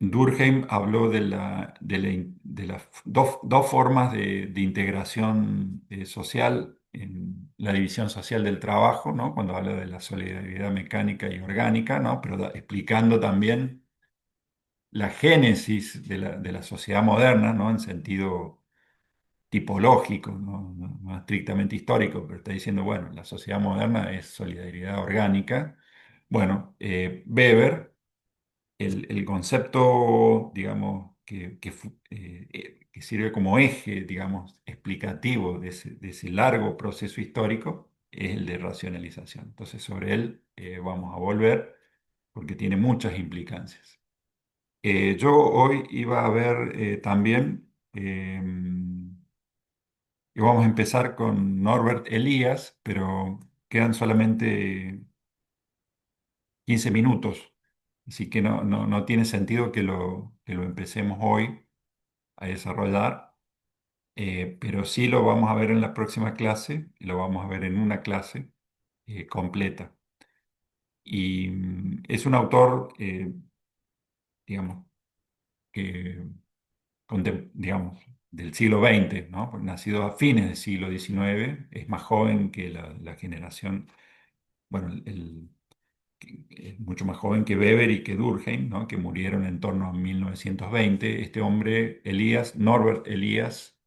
Durkheim habló de las dos formas de integración social en la división social del trabajo, ¿no? Cuando habla de la solidaridad mecánica y orgánica, ¿no? Pero explicando también la génesis de la sociedad moderna, ¿no? En sentido tipológico, no estrictamente histórico, pero está diciendo, bueno, la sociedad moderna es solidaridad orgánica. Bueno, Weber, el concepto, digamos, que sirve como eje, digamos, explicativo de ese largo proceso histórico, es el de racionalización. Entonces, sobre él vamos a volver porque tiene muchas implicancias. Yo hoy iba a ver también Y vamos a empezar con Norbert Elias, pero quedan solamente 15 minutos, así que no tiene sentido que lo empecemos hoy a desarrollar, pero sí lo vamos a ver en la próxima clase, y lo vamos a ver en una clase completa. Y es un autor, digamos, que, digamos, del siglo XX, ¿no? Pues nacido a fines del siglo XIX, es más joven que la generación, bueno, es mucho más joven que Weber y que Durkheim, ¿no? Que murieron en torno a 1920. Este hombre, Elías, Norbert Elias,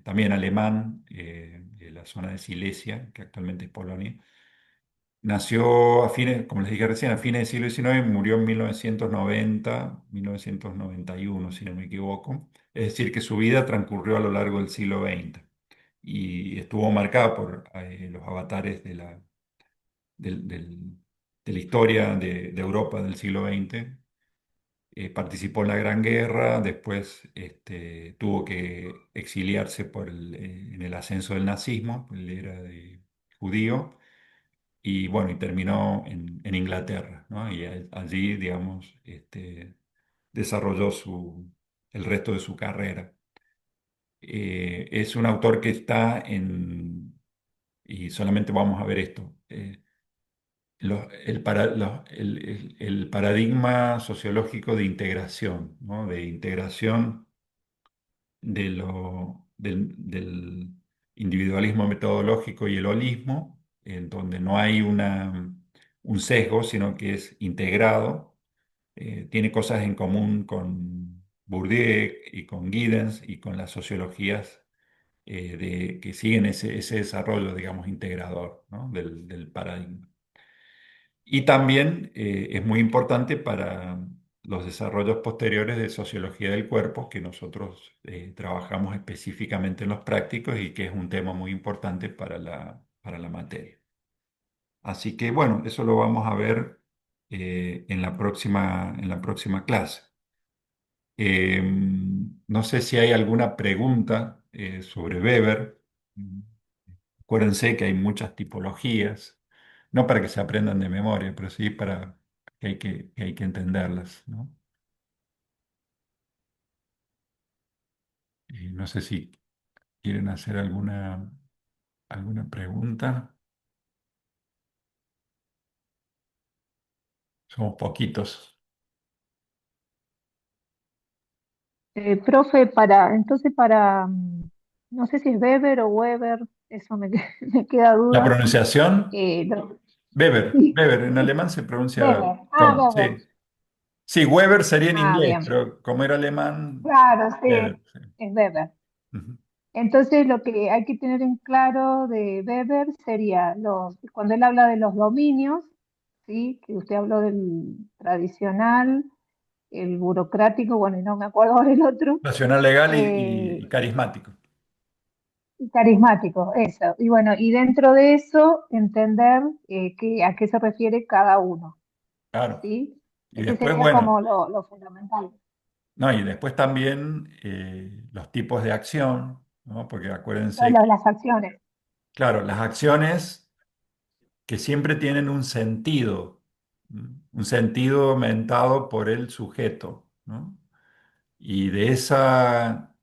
también alemán, de la zona de Silesia, que actualmente es Polonia. Nació a fines, como les dije recién, a fines del siglo XIX, murió en 1990, 1991, si no me equivoco. Es decir, que su vida transcurrió a lo largo del siglo XX y estuvo marcada por los avatares del- del- de la historia de Europa del siglo XX. Participó en la Gran Guerra, después tuvo que exiliarse en el ascenso del nazismo, él era judío, y bueno, y terminó en Inglaterra, ¿no? Y allí, digamos, desarrolló el resto de su carrera. Es un autor que está y solamente vamos a ver esto, el paradigma sociológico de integración, ¿no? De integración del individualismo metodológico y el holismo, en donde no hay un sesgo, sino que es integrado. Tiene cosas en común con Bourdieu y con Giddens y con las sociologías que siguen ese desarrollo, digamos, integrador, ¿no? Del paradigma. Y también es muy importante para los desarrollos posteriores de sociología del cuerpo, que nosotros trabajamos específicamente en los prácticos y que es un tema muy importante para la materia. Así que bueno, eso lo vamos a ver en la próxima clase. No sé si hay alguna pregunta sobre Weber. Acuérdense que hay muchas tipologías, no para que se aprendan de memoria, pero sí para que hay que entenderlas, ¿no? Y no sé si quieren hacer alguna pregunta. Somos poquitos. Profe, entonces no sé si es Weber o Weber, eso me queda La duda. pronunciación, Eh, lo- Weber. sí, Weber en alemán se pronuncia Weber. Ah, como, Weber. sí. Sí, Weber sería en Ah, inglés, bien. pero como era alemán, Claro, sí, Weber. Sí. es Weber. Ujú. Entonces, lo que hay que tener en claro de Weber sería cuando él habla de los dominios, ¿sí? Que usted habló del tradicional, el burocrático, bueno, y no me acuerdo ahora el otro, Nacional legal y eh, carismático. y carismático, eso. Y bueno, y dentro de eso, entender a qué se refiere cada uno, Claro. ¿sí? Y Ese después, sería como bueno. lo fundamental. No, y después también los tipos de acción, ¿no? Porque Todas acuérdense que, las acciones, claro, las acciones que siempre tienen un sentido, ¿m? Un sentido aumentado por el sujeto, ¿no? Y de esa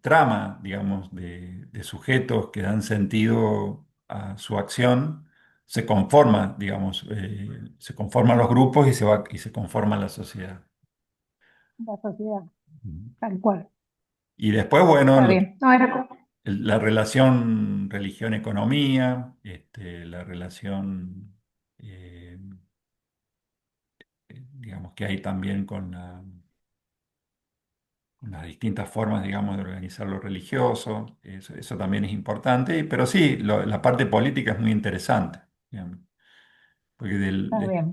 trama, digamos, de sujetos que dan sentido a su acción, se conforma, digamos, se conforman los grupos y se conforma la sociedad. la sociedad, Ujú. tal cual. Y después, bueno, Está bien. No, la relación religión-economía, la relación, eh, digamos, que hay también con las distintas formas, digamos, de organizar lo religioso, eso también es importante, pero sí, la parte política es muy interesante, digamos, porque está bien.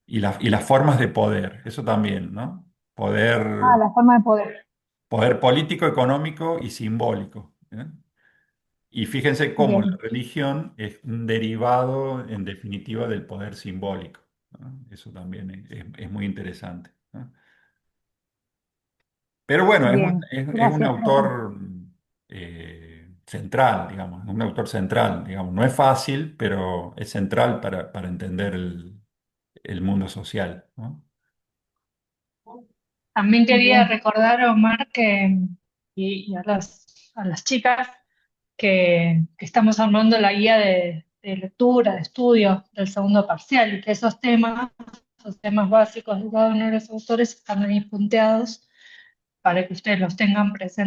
y las formas de poder, eso también, ¿no? Ah, Poder, la forma de poder. poder político, económico y simbólico. ¿Eh? Y fíjense cómo la Bien, religión es un derivado, en definitiva, del poder simbólico, ¿no? Eso también es muy interesante, ¿no? Pero bueno, Bien, es un gracias. autor central, digamos, un autor central, digamos. No es fácil, pero es central para entender el mundo social, ¿no? También quería Bien, recordar, Omar, y a las chicas que estamos armando la guía de lectura, de estudio del segundo parcial, y que esos temas, los temas básicos de cada uno de los autores, están ahí punteados para que ustedes los tengan presentes